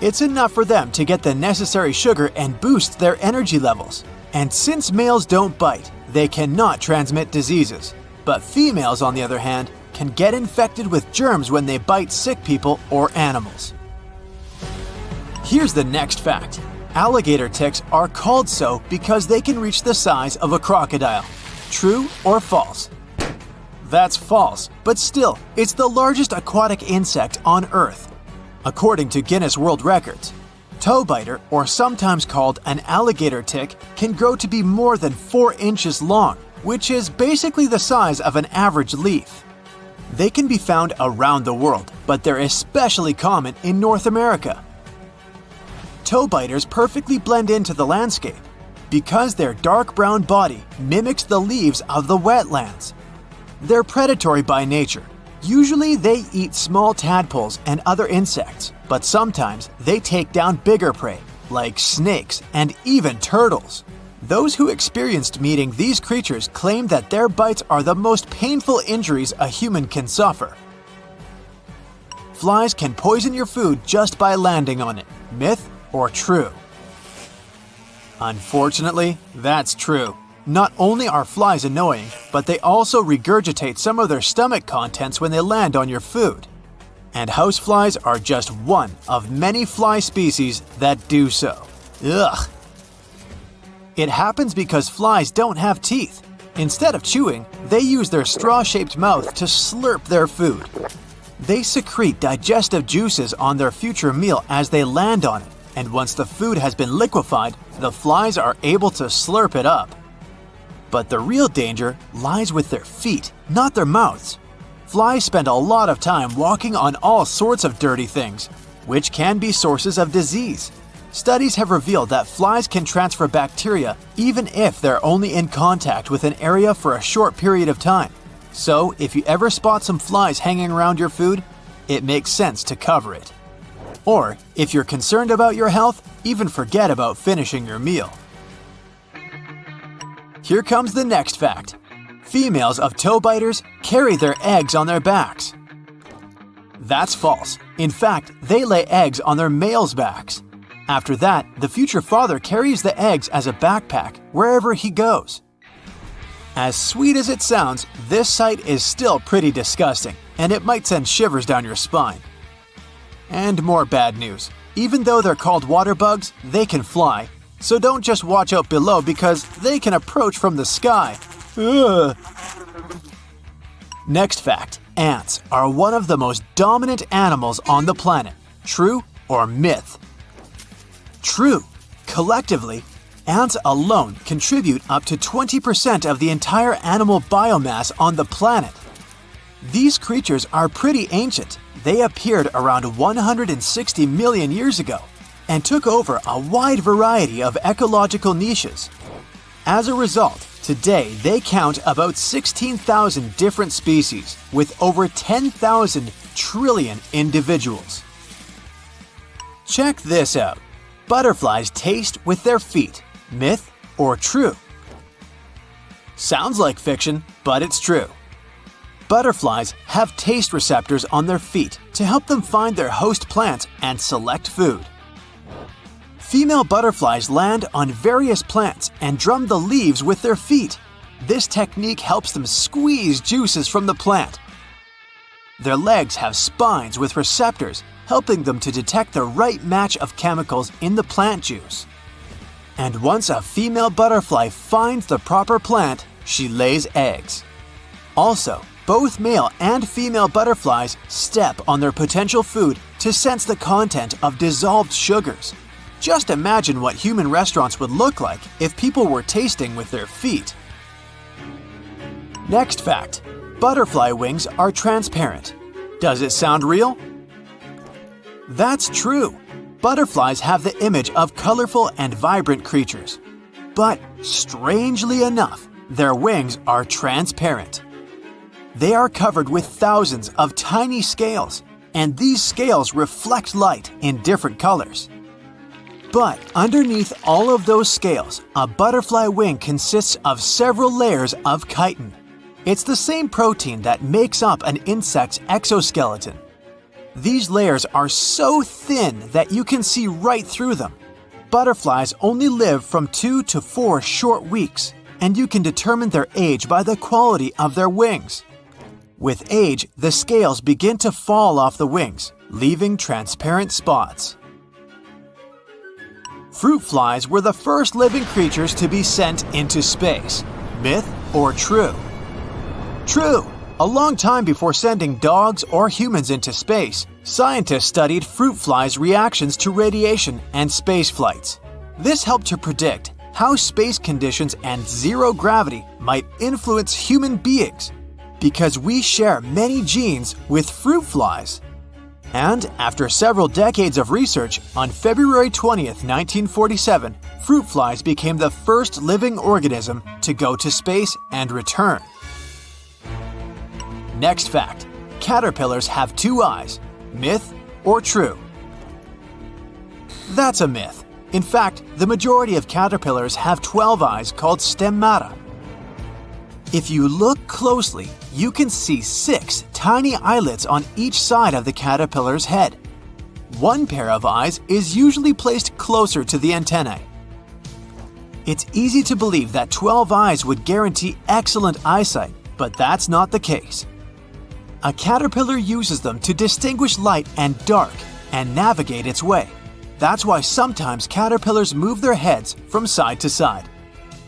It's enough for them to get the necessary sugar and boost their energy levels. And since males don't bite, they cannot transmit diseases. But females, on the other hand, can get infected with germs when they bite sick people or animals. Here's the next fact. Alligator ticks are called so because they can reach the size of a crocodile. True or false? That's false, but still, it's the largest aquatic insect on Earth. According to Guinness World Records, toe biter, or sometimes called an alligator tick, can grow to be more than 4 inches long, which is basically the size of an average leaf. They can be found around the world, but they're especially common in North America. Toe biters perfectly blend into the landscape because their dark brown body mimics the leaves of the wetlands. They're predatory by nature. Usually they eat small tadpoles and other insects, but sometimes they take down bigger prey, like snakes and even turtles. Those who experienced meeting these creatures claim that their bites are the most painful injuries a human can suffer. Flies can poison your food just by landing on it. Myth or true? Unfortunately, that's true. Not only are flies annoying, but they also regurgitate some of their stomach contents when they land on your food. And houseflies are just one of many fly species that do so. Ugh! It happens because flies don't have teeth. Instead of chewing, they use their straw-shaped mouth to slurp their food. They secrete digestive juices on their future meal as they land on it, and once the food has been liquefied, the flies are able to slurp it up. But the real danger lies with their feet, not their mouths. Flies spend a lot of time walking on all sorts of dirty things, which can be sources of disease. Studies have revealed that flies can transfer bacteria even if they're only in contact with an area for a short period of time. So, if you ever spot some flies hanging around your food, it makes sense to cover it. Or, if you're concerned about your health, even forget about finishing your meal. Here comes the next fact. Females of toe biters carry their eggs on their backs. That's false. In fact, they lay eggs on their males' backs. After that, the future father carries the eggs as a backpack wherever he goes. As sweet as it sounds, this sight is still pretty disgusting, and it might send shivers down your spine. And more bad news. Even though they're called water bugs, they can fly. So don't just watch out below because they can approach from the sky. Ugh. Next fact. Ants are one of the most dominant animals on the planet. True or myth? True. Collectively, ants alone contribute up to 20% of the entire animal biomass on the planet. These creatures are pretty ancient. They appeared around 160 million years ago and took over a wide variety of ecological niches. As a result, today they count about 16,000 different species with over 10,000 trillion individuals. Check this out. Butterflies taste with their feet. Myth or true? Sounds like fiction, but it's true. Butterflies have taste receptors on their feet to help them find their host plants and select food. Female butterflies land on various plants and drum the leaves with their feet. This technique helps them squeeze juices from the plant. Their legs have spines with receptors, helping them to detect the right match of chemicals in the plant juice. And once a female butterfly finds the proper plant, she lays eggs. Also, both male and female butterflies step on their potential food to sense the content of dissolved sugars. Just imagine what human restaurants would look like if people were tasting with their feet. Next fact. Butterfly wings are transparent. Does it sound real? That's true. Butterflies have the image of colorful and vibrant creatures. But, strangely enough, their wings are transparent. They are covered with thousands of tiny scales, and these scales reflect light in different colors. But underneath all of those scales, a butterfly wing consists of several layers of chitin. It's the same protein that makes up an insect's exoskeleton. These layers are so thin that you can see right through them. Butterflies only live from 2 to 4 short weeks, and you can determine their age by the quality of their wings. With age, the scales begin to fall off the wings, leaving transparent spots. Fruit flies were the first living creatures to be sent into space. Myth or true? True! A long time before sending dogs or humans into space, scientists studied fruit flies' reactions to radiation and space flights. This helped to predict how space conditions and zero gravity might influence human beings, because we share many genes with fruit flies. And after several decades of research, on February 20th, 1947, fruit flies became the first living organism to go to space and return. Next fact. Caterpillars have 2 eyes. Myth or true? That's a myth. In fact, the majority of caterpillars have 12 eyes called stemmata. If you look closely, you can see 6 tiny eyelets on each side of the caterpillar's head. One pair of eyes is usually placed closer to the antennae. It's easy to believe that 12 eyes would guarantee excellent eyesight, but that's not the case. A caterpillar uses them to distinguish light and dark and navigate its way. That's why sometimes caterpillars move their heads from side to side.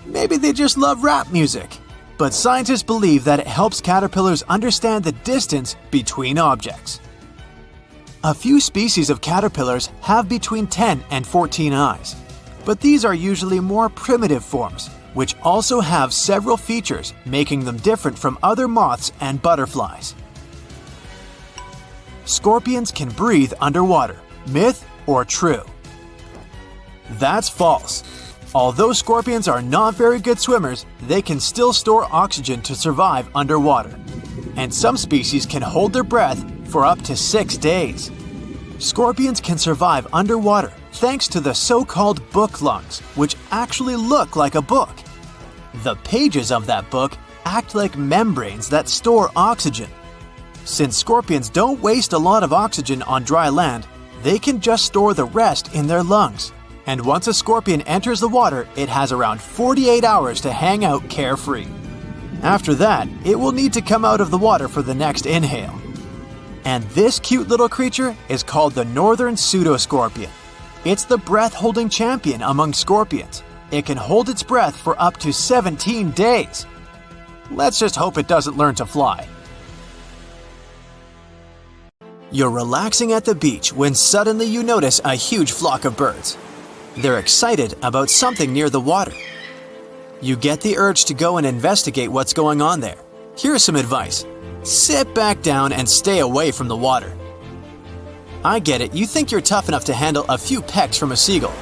Maybe they just love rap music. But scientists believe that it helps caterpillars understand the distance between objects. A few species of caterpillars have between 10 and 14 eyes, but these are usually more primitive forms, which also have several features making them different from other moths and butterflies. Scorpions can breathe underwater. Myth or true? That's false. Although scorpions are not very good swimmers, they can still store oxygen to survive underwater. And some species can hold their breath for up to 6 days. Scorpions can survive underwater thanks to the so-called book lungs, which actually look like a book. The pages of that book act like membranes that store oxygen. Since scorpions don't waste a lot of oxygen on dry land, they can just store the rest in their lungs. And once a scorpion enters the water, it has around 48 hours to hang out carefree. After that, it will need to come out of the water for the next inhale. And this cute little creature is called the northern pseudoscorpion. It's the breath-holding champion among scorpions. It can hold its breath for up to 17 days. Let's just hope it doesn't learn to fly. You're relaxing at the beach when suddenly you notice a huge flock of birds. They're excited about something near the water. You get the urge to go and investigate what's going on there. Here's some advice. Sit back down and stay away from the water. I get it, you think you're tough enough to handle a few pecks from a seagull.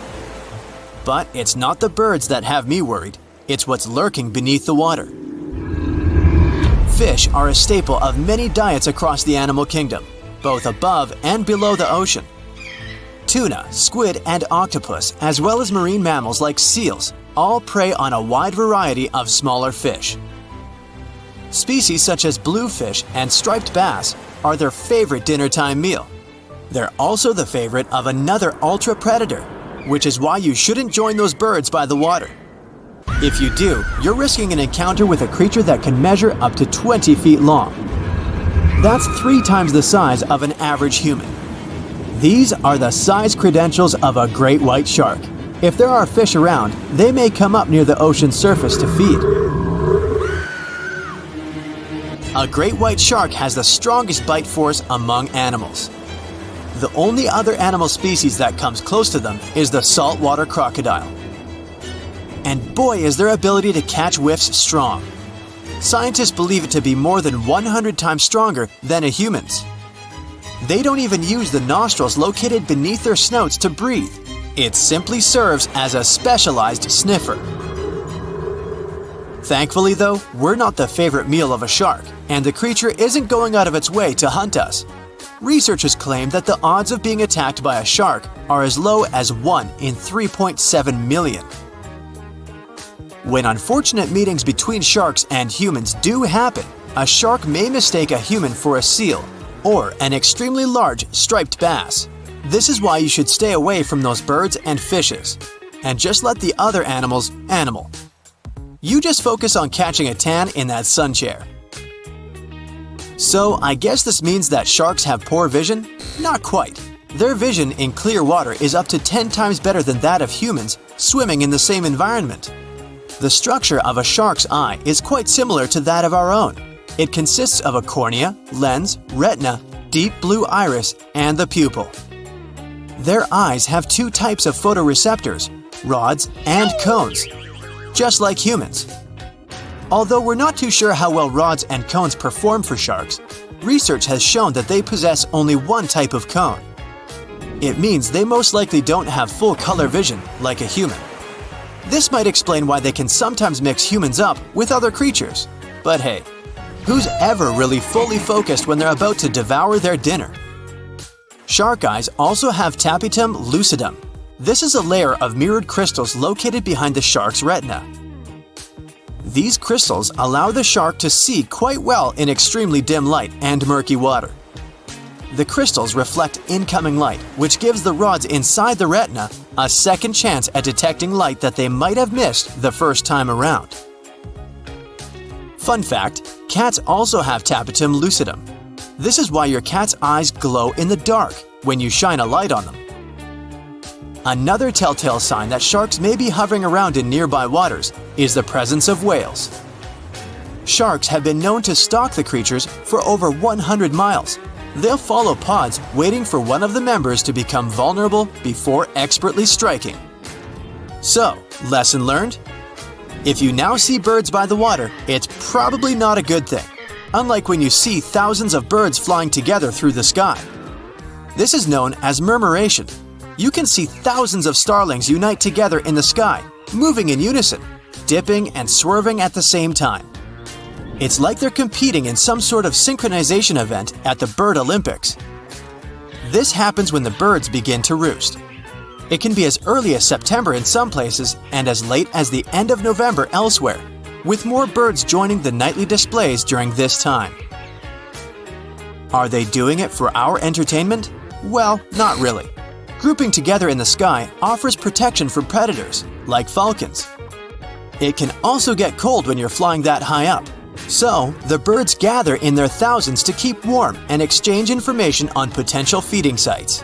But it's not the birds that have me worried. It's what's lurking beneath the water. Fish are a staple of many diets across the animal kingdom, both above and below the ocean. Tuna, squid, and octopus, as well as marine mammals like seals, all prey on a wide variety of smaller fish. Species such as bluefish and striped bass are their favorite dinner-time meal. They're also the favorite of another ultra-predator, which is why you shouldn't join those birds by the water. If you do, you're risking an encounter with a creature that can measure up to 20 feet long. That's 3 times the size of an average human. These are the size credentials of a great white shark. If there are fish around, they may come up near the ocean's surface to feed. A great white shark has the strongest bite force among animals. The only other animal species that comes close to them is the saltwater crocodile. And boy, is their ability to catch whiffs strong. Scientists believe it to be more than 100 times stronger than a human's. They don't even use the nostrils located beneath their snouts to breathe. It simply serves as a specialized sniffer. Thankfully though, we're not the favorite meal of a shark, and the creature isn't going out of its way to hunt us. Researchers claim that the odds of being attacked by a shark are as low as 1 in 3.7 million. When unfortunate meetings between sharks and humans do happen, a shark may mistake a human for a seal or an extremely large striped bass. This is why you should stay away from those birds and fishes, and just let the other animals animal. You just focus on catching a tan in that sun chair. So I guess this means that sharks have poor vision? Not quite. Their vision in clear water is up to 10 times better than that of humans swimming in the same environment. The structure of a shark's eye is quite similar to that of our own. It consists of a cornea, lens, retina, deep blue iris, and the pupil. Their eyes have 2 types of photoreceptors, rods and cones, just like humans. Although we're not too sure how well rods and cones perform for sharks, research has shown that they possess only 1 type of cone. It means they most likely don't have full color vision like a human. This might explain why they can sometimes mix humans up with other creatures. But hey, who's ever really fully focused when they're about to devour their dinner? Shark eyes also have tapetum lucidum. This is a layer of mirrored crystals located behind the shark's retina. These crystals allow the shark to see quite well in extremely dim light and murky water. The crystals reflect incoming light, which gives the rods inside the retina a second chance at detecting light that they might have missed the first time around. Fun fact, cats also have tapetum lucidum. This is why your cat's eyes glow in the dark when you shine a light on them. Another telltale sign that sharks may be hovering around in nearby waters is the presence of whales. Sharks have been known to stalk the creatures for over 100 miles. They'll follow pods waiting for one of the members to become vulnerable before expertly striking. So, lesson learned? If you now see birds by the water, it's probably not a good thing. Unlike when you see thousands of birds flying together through the sky. This is known as murmuration. You can see thousands of starlings unite together in the sky, moving in unison, dipping and swerving at the same time. It's like they're competing in some sort of synchronization event at the Bird Olympics. This happens when the birds begin to roost. It can be as early as September in some places and as late as the end of November elsewhere, with more birds joining the nightly displays during this time. Are they doing it for our entertainment? Well, not really. Grouping together in the sky offers protection from predators, like falcons. It can also get cold when you're flying that high up. So, the birds gather in their thousands to keep warm and exchange information on potential feeding sites.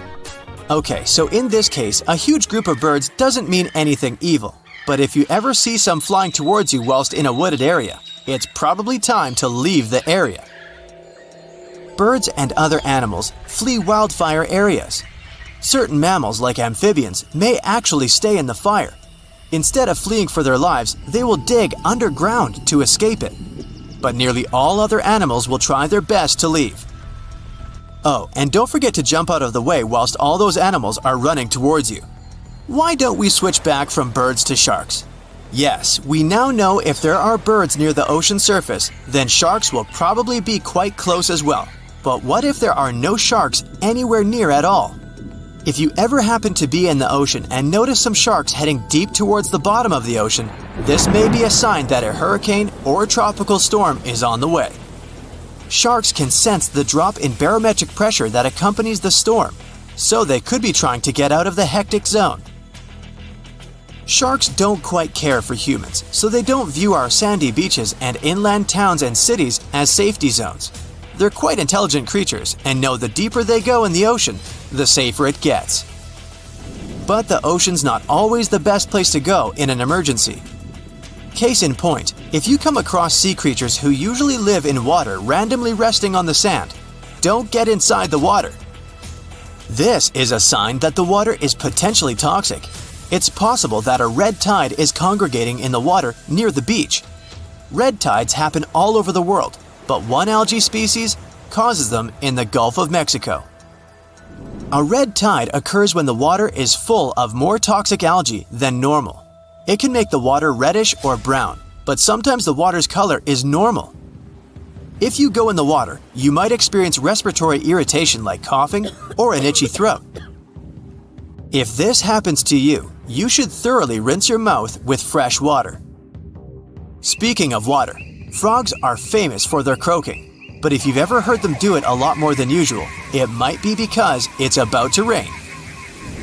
Okay, so in this case, a huge group of birds doesn't mean anything evil. But if you ever see some flying towards you whilst in a wooded area, it's probably time to leave the area. Birds and other animals flee wildfire areas. Certain mammals, like amphibians, may actually stay in the fire. Instead of fleeing for their lives, they will dig underground to escape it. But nearly all other animals will try their best to leave. Oh, and don't forget to jump out of the way whilst all those animals are running towards you. Why don't we switch back from birds to sharks? Yes, we now know if there are birds near the ocean surface, then sharks will probably be quite close as well. But what if there are no sharks anywhere near at all? If you ever happen to be in the ocean and notice some sharks heading deep towards the bottom of the ocean, this may be a sign that a hurricane or a tropical storm is on the way. Sharks can sense the drop in barometric pressure that accompanies the storm, so they could be trying to get out of the hectic zone. Sharks don't quite care for humans, so they don't view our sandy beaches and inland towns and cities as safety zones. They're quite intelligent creatures and know the deeper they go in the ocean, the safer it gets. But the ocean's not always the best place to go in an emergency. Case in point, if you come across sea creatures who usually live in water randomly resting on the sand, don't get inside the water. This is a sign that the water is potentially toxic. It's possible that a red tide is congregating in the water near the beach. Red tides happen all over the world, but one algae species causes them in the Gulf of Mexico. A red tide occurs when the water is full of more toxic algae than normal. It can make the water reddish or brown, but sometimes the water's color is normal. If you go in the water, you might experience respiratory irritation like coughing or an itchy throat. If this happens to you, you should thoroughly rinse your mouth with fresh water. Speaking of water, frogs are famous for their croaking, but if you've ever heard them do it a lot more than usual, it might be because it's about to rain.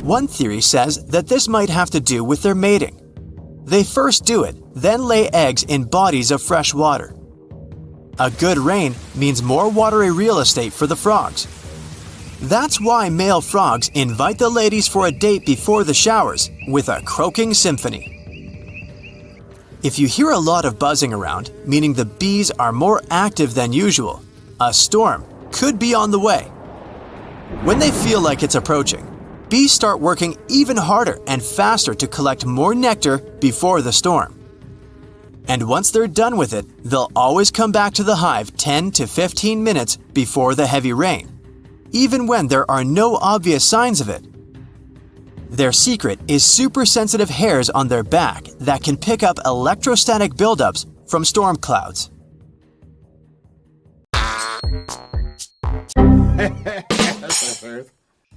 One theory says that this might have to do with their mating. They first do it, then lay eggs in bodies of fresh water. A good rain means more watery real estate for the frogs. That's why male frogs invite the ladies for a date before the showers with a croaking symphony. If you hear a lot of buzzing around, meaning the bees are more active than usual, a storm could be on the way. When they feel like it's approaching, bees start working even harder and faster to collect more nectar before the storm. And once they're done with it, they'll always come back to the hive 10 to 15 minutes before the heavy rain, even when there are no obvious signs of it. Their secret is super sensitive hairs on their back that can pick up electrostatic buildups from storm clouds.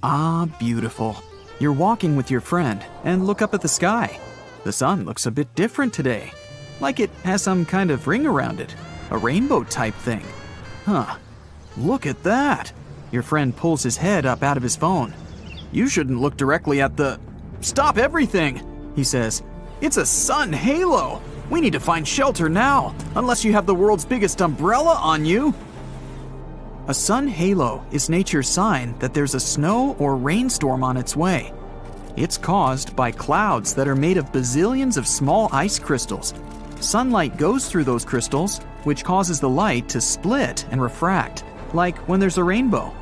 Ah, beautiful. You're walking with your friend and look up at the sky. The sun looks a bit different today, like it has some kind of ring around it, a rainbow type thing. Huh, look at that. Your friend pulls his head up out of his phone. You shouldn't look directly at the... Stop everything, he says. It's a sun halo. We need to find shelter now, unless you have the world's biggest umbrella on you. A sun halo is nature's sign that there's a snow or rainstorm on its way. It's caused by clouds that are made of bazillions of small ice crystals. Sunlight goes through those crystals, which causes the light to split and refract, like when there's a rainbow.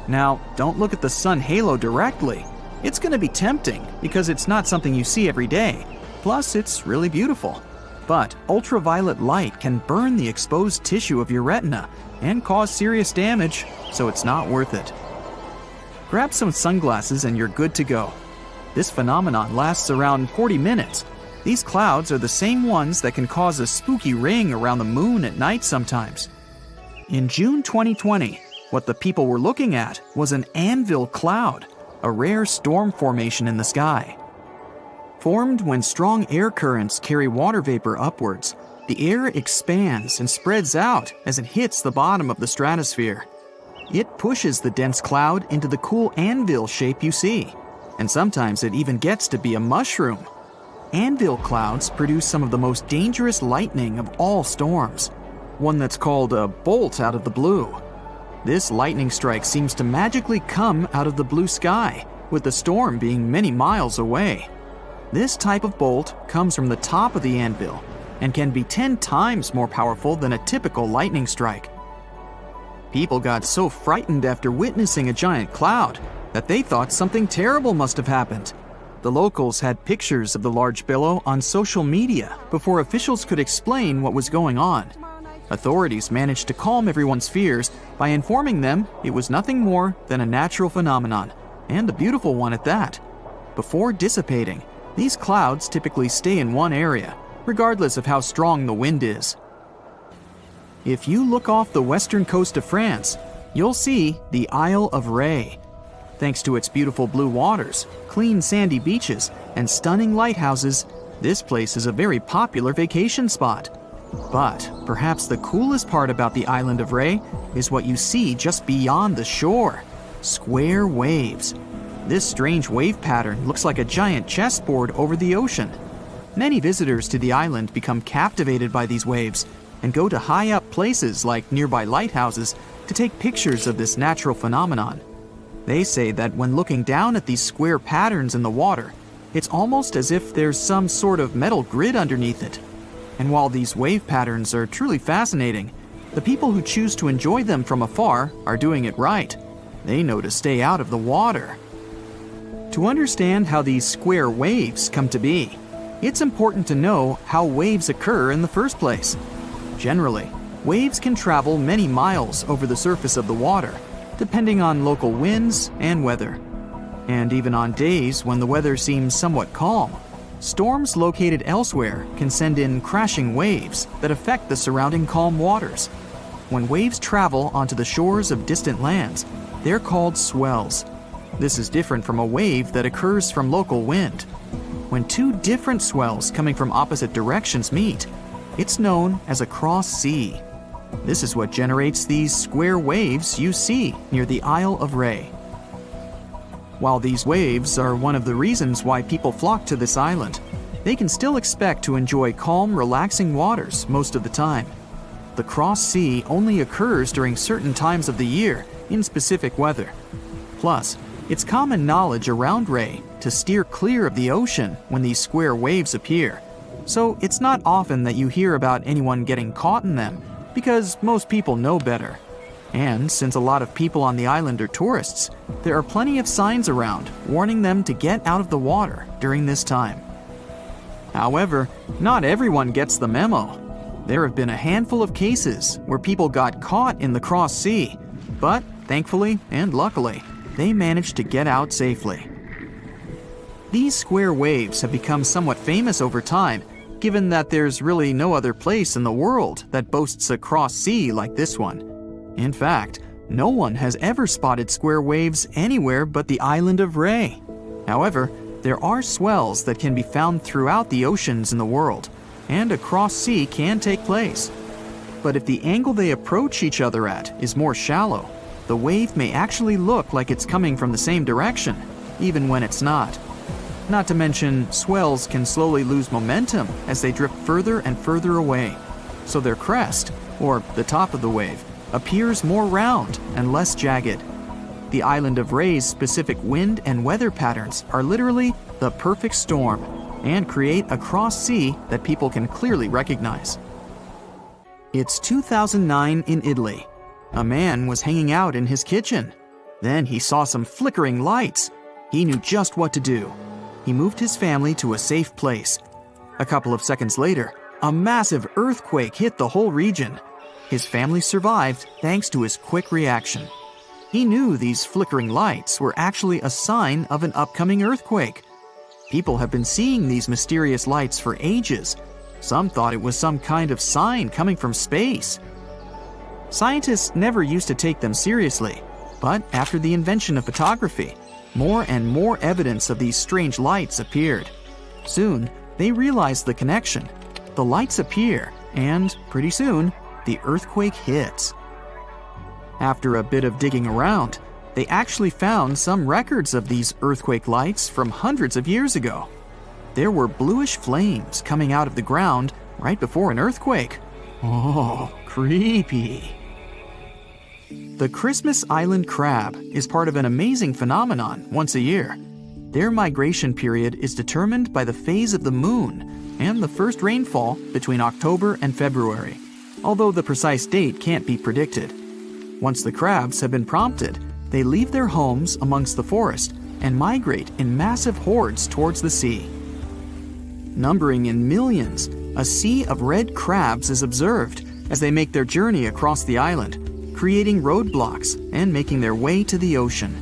Now, don't look at the sun halo directly. It's going to be tempting because it's not something you see every day. Plus, it's really beautiful. But ultraviolet light can burn the exposed tissue of your retina and cause serious damage, so it's not worth it. Grab some sunglasses and you're good to go. This phenomenon lasts around 40 minutes. These clouds are the same ones that can cause a spooky ring around the moon at night sometimes. In June 2020, what the people were looking at was an anvil cloud, a rare storm formation in the sky. Formed when strong air currents carry water vapor upwards, the air expands and spreads out as it hits the bottom of the stratosphere. It pushes the dense cloud into the cool anvil shape you see, and sometimes it even gets to be a mushroom. Anvil clouds produce some of the most dangerous lightning of all storms, one that's called a bolt out of the blue. This lightning strike seems to magically come out of the blue sky, with the storm being many miles away. This type of bolt comes from the top of the anvil and can be 10 times more powerful than a typical lightning strike. People got so frightened after witnessing a giant cloud that they thought something terrible must have happened. The locals had pictures of the large billow on social media before officials could explain what was going on. Authorities managed to calm everyone's fears by informing them it was nothing more than a natural phenomenon, and a beautiful one at that. Before dissipating, these clouds typically stay in one area, regardless of how strong the wind is. If you look off the western coast of France, you'll see the Isle of Ré. Thanks to its beautiful blue waters, clean sandy beaches, and stunning lighthouses, this place is a very popular vacation spot. But perhaps the coolest part about the island of Ré is what you see just beyond the shore: square waves. This strange wave pattern looks like a giant chessboard over the ocean. Many visitors to the island become captivated by these waves and go to high up places like nearby lighthouses to take pictures of this natural phenomenon. They say that when looking down at these square patterns in the water, it's almost as if there's some sort of metal grid underneath it. And while these wave patterns are truly fascinating, the people who choose to enjoy them from afar are doing it right. They know to stay out of the water. To understand how these square waves come to be, it's important to know how waves occur in the first place. Generally, waves can travel many miles over the surface of the water, depending on local winds and weather. And even on days when the weather seems somewhat calm, storms located elsewhere can send in crashing waves that affect the surrounding calm waters. When waves travel onto the shores of distant lands, they're called swells. This is different from a wave that occurs from local wind. When two different swells coming from opposite directions meet, it's known as a cross sea. This is what generates these square waves you see near the Isle of Ré. While these waves are one of the reasons why people flock to this island, they can still expect to enjoy calm, relaxing waters most of the time. The cross sea only occurs during certain times of the year in specific weather. Plus, it's common knowledge around Ré to steer clear of the ocean when these square waves appear. So it's not often that you hear about anyone getting caught in them, because most people know better. And since a lot of people on the island are tourists, there are plenty of signs around warning them to get out of the water during this time. However, not everyone gets the memo. There have been a handful of cases where people got caught in the cross sea, but thankfully and luckily, they managed to get out safely. These square waves have become somewhat famous over time, given that there's really no other place in the world that boasts a cross sea like this one. In fact, no one has ever spotted square waves anywhere but the island of Ré. However, there are swells that can be found throughout the oceans in the world, and a cross sea can take place. But if the angle they approach each other at is more shallow, the wave may actually look like it's coming from the same direction, even when it's not. Not to mention, swells can slowly lose momentum as they drift further and further away, so their crest, or the top of the wave, appears more round and less jagged. The island of Ré's specific wind and weather patterns are literally the perfect storm and create a cross sea that people can clearly recognize. It's 2009 in Italy. A man was hanging out in his kitchen. Then he saw some flickering lights. He knew just what to do. He moved his family to a safe place. A couple of seconds later, a massive earthquake hit the whole region. His family survived thanks to his quick reaction. He knew these flickering lights were actually a sign of an upcoming earthquake. People have been seeing these mysterious lights for ages. Some thought it was some kind of sign coming from space. Scientists never used to take them seriously, but after the invention of photography, more and more evidence of these strange lights appeared. Soon, they realized the connection. The lights appear, and pretty soon, the earthquake hits. After a bit of digging around, they actually found some records of these earthquake lights from hundreds of years ago. There were bluish flames coming out of the ground right before an earthquake. Oh, creepy. The Christmas Island crab is part of an amazing phenomenon once a year. Their migration period is determined by the phase of the moon and the first rainfall between October and February, although the precise date can't be predicted. Once the crabs have been prompted, they leave their homes amongst the forest and migrate in massive hordes towards the sea. Numbering in millions, a sea of red crabs is observed as they make their journey across the island, creating roadblocks and making their way to the ocean.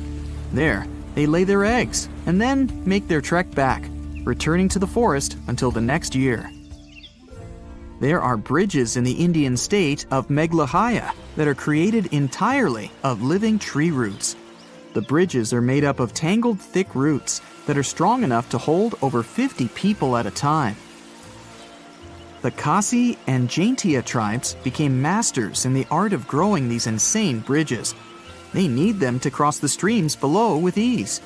There, they lay their eggs and then make their trek back, returning to the forest until the next year. There are bridges in the Indian state of Meghalaya that are created entirely of living tree roots. The bridges are made up of tangled, thick roots that are strong enough to hold over 50 people at a time. The Khasi and Jaintia tribes became masters in the art of growing these insane bridges. They need them to cross the streams below with ease.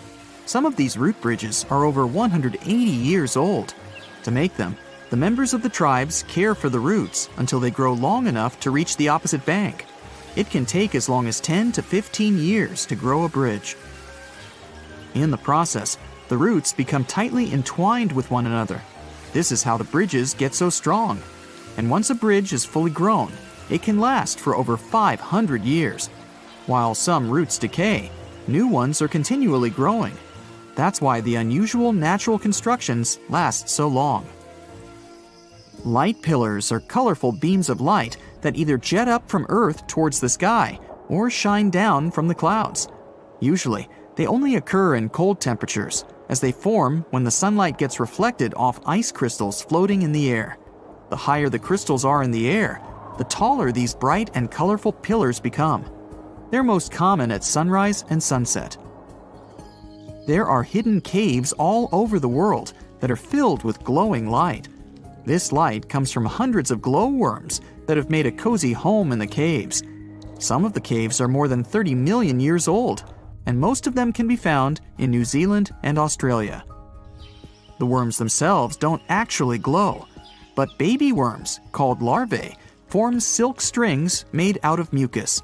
Some of these root bridges are over 180 years old. To make them, the members of the tribes care for the roots until they grow long enough to reach the opposite bank. It can take as long as 10 to 15 years to grow a bridge. In the process, the roots become tightly entwined with one another. This is how the bridges get so strong. And once a bridge is fully grown, it can last for over 500 years. While some roots decay, new ones are continually growing. That's why the unusual natural constructions last so long. Light pillars are colorful beams of light that either jet up from Earth towards the sky or shine down from the clouds. Usually, they only occur in cold temperatures, as they form when the sunlight gets reflected off ice crystals floating in the air. The higher the crystals are in the air, the taller these bright and colorful pillars become. They're most common at sunrise and sunset. There are hidden caves all over the world that are filled with glowing light. This light comes from hundreds of glowworms that have made a cozy home in the caves. Some of the caves are more than 30 million years old, and most of them can be found in New Zealand and Australia. The worms themselves don't actually glow, but baby worms, called larvae, form silk strings made out of mucus.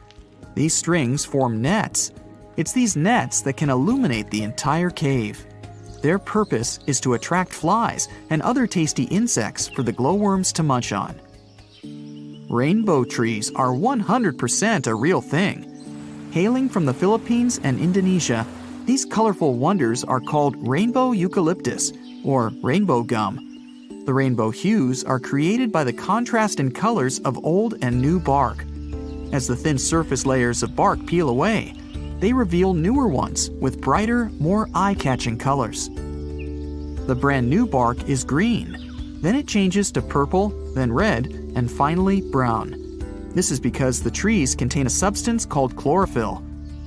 These strings form nets. It's these nets that can illuminate the entire cave. Their purpose is to attract flies and other tasty insects for the glowworms to munch on. Rainbow trees are 100% a real thing. Hailing from the Philippines and Indonesia, these colorful wonders are called rainbow eucalyptus, or rainbow gum. The rainbow hues are created by the contrast in colors of old and new bark. As the thin surface layers of bark peel away, they reveal newer ones with brighter, more eye-catching colors. The brand new bark is green. Then it changes to purple, then red, and finally brown. This is because the trees contain a substance called chlorophyll.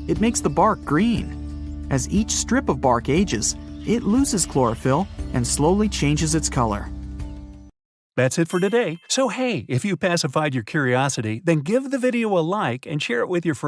It makes the bark green. As each strip of bark ages, it loses chlorophyll and slowly changes its color. That's it for today. So hey, if you pacified your curiosity, then give the video a like and share it with your friends.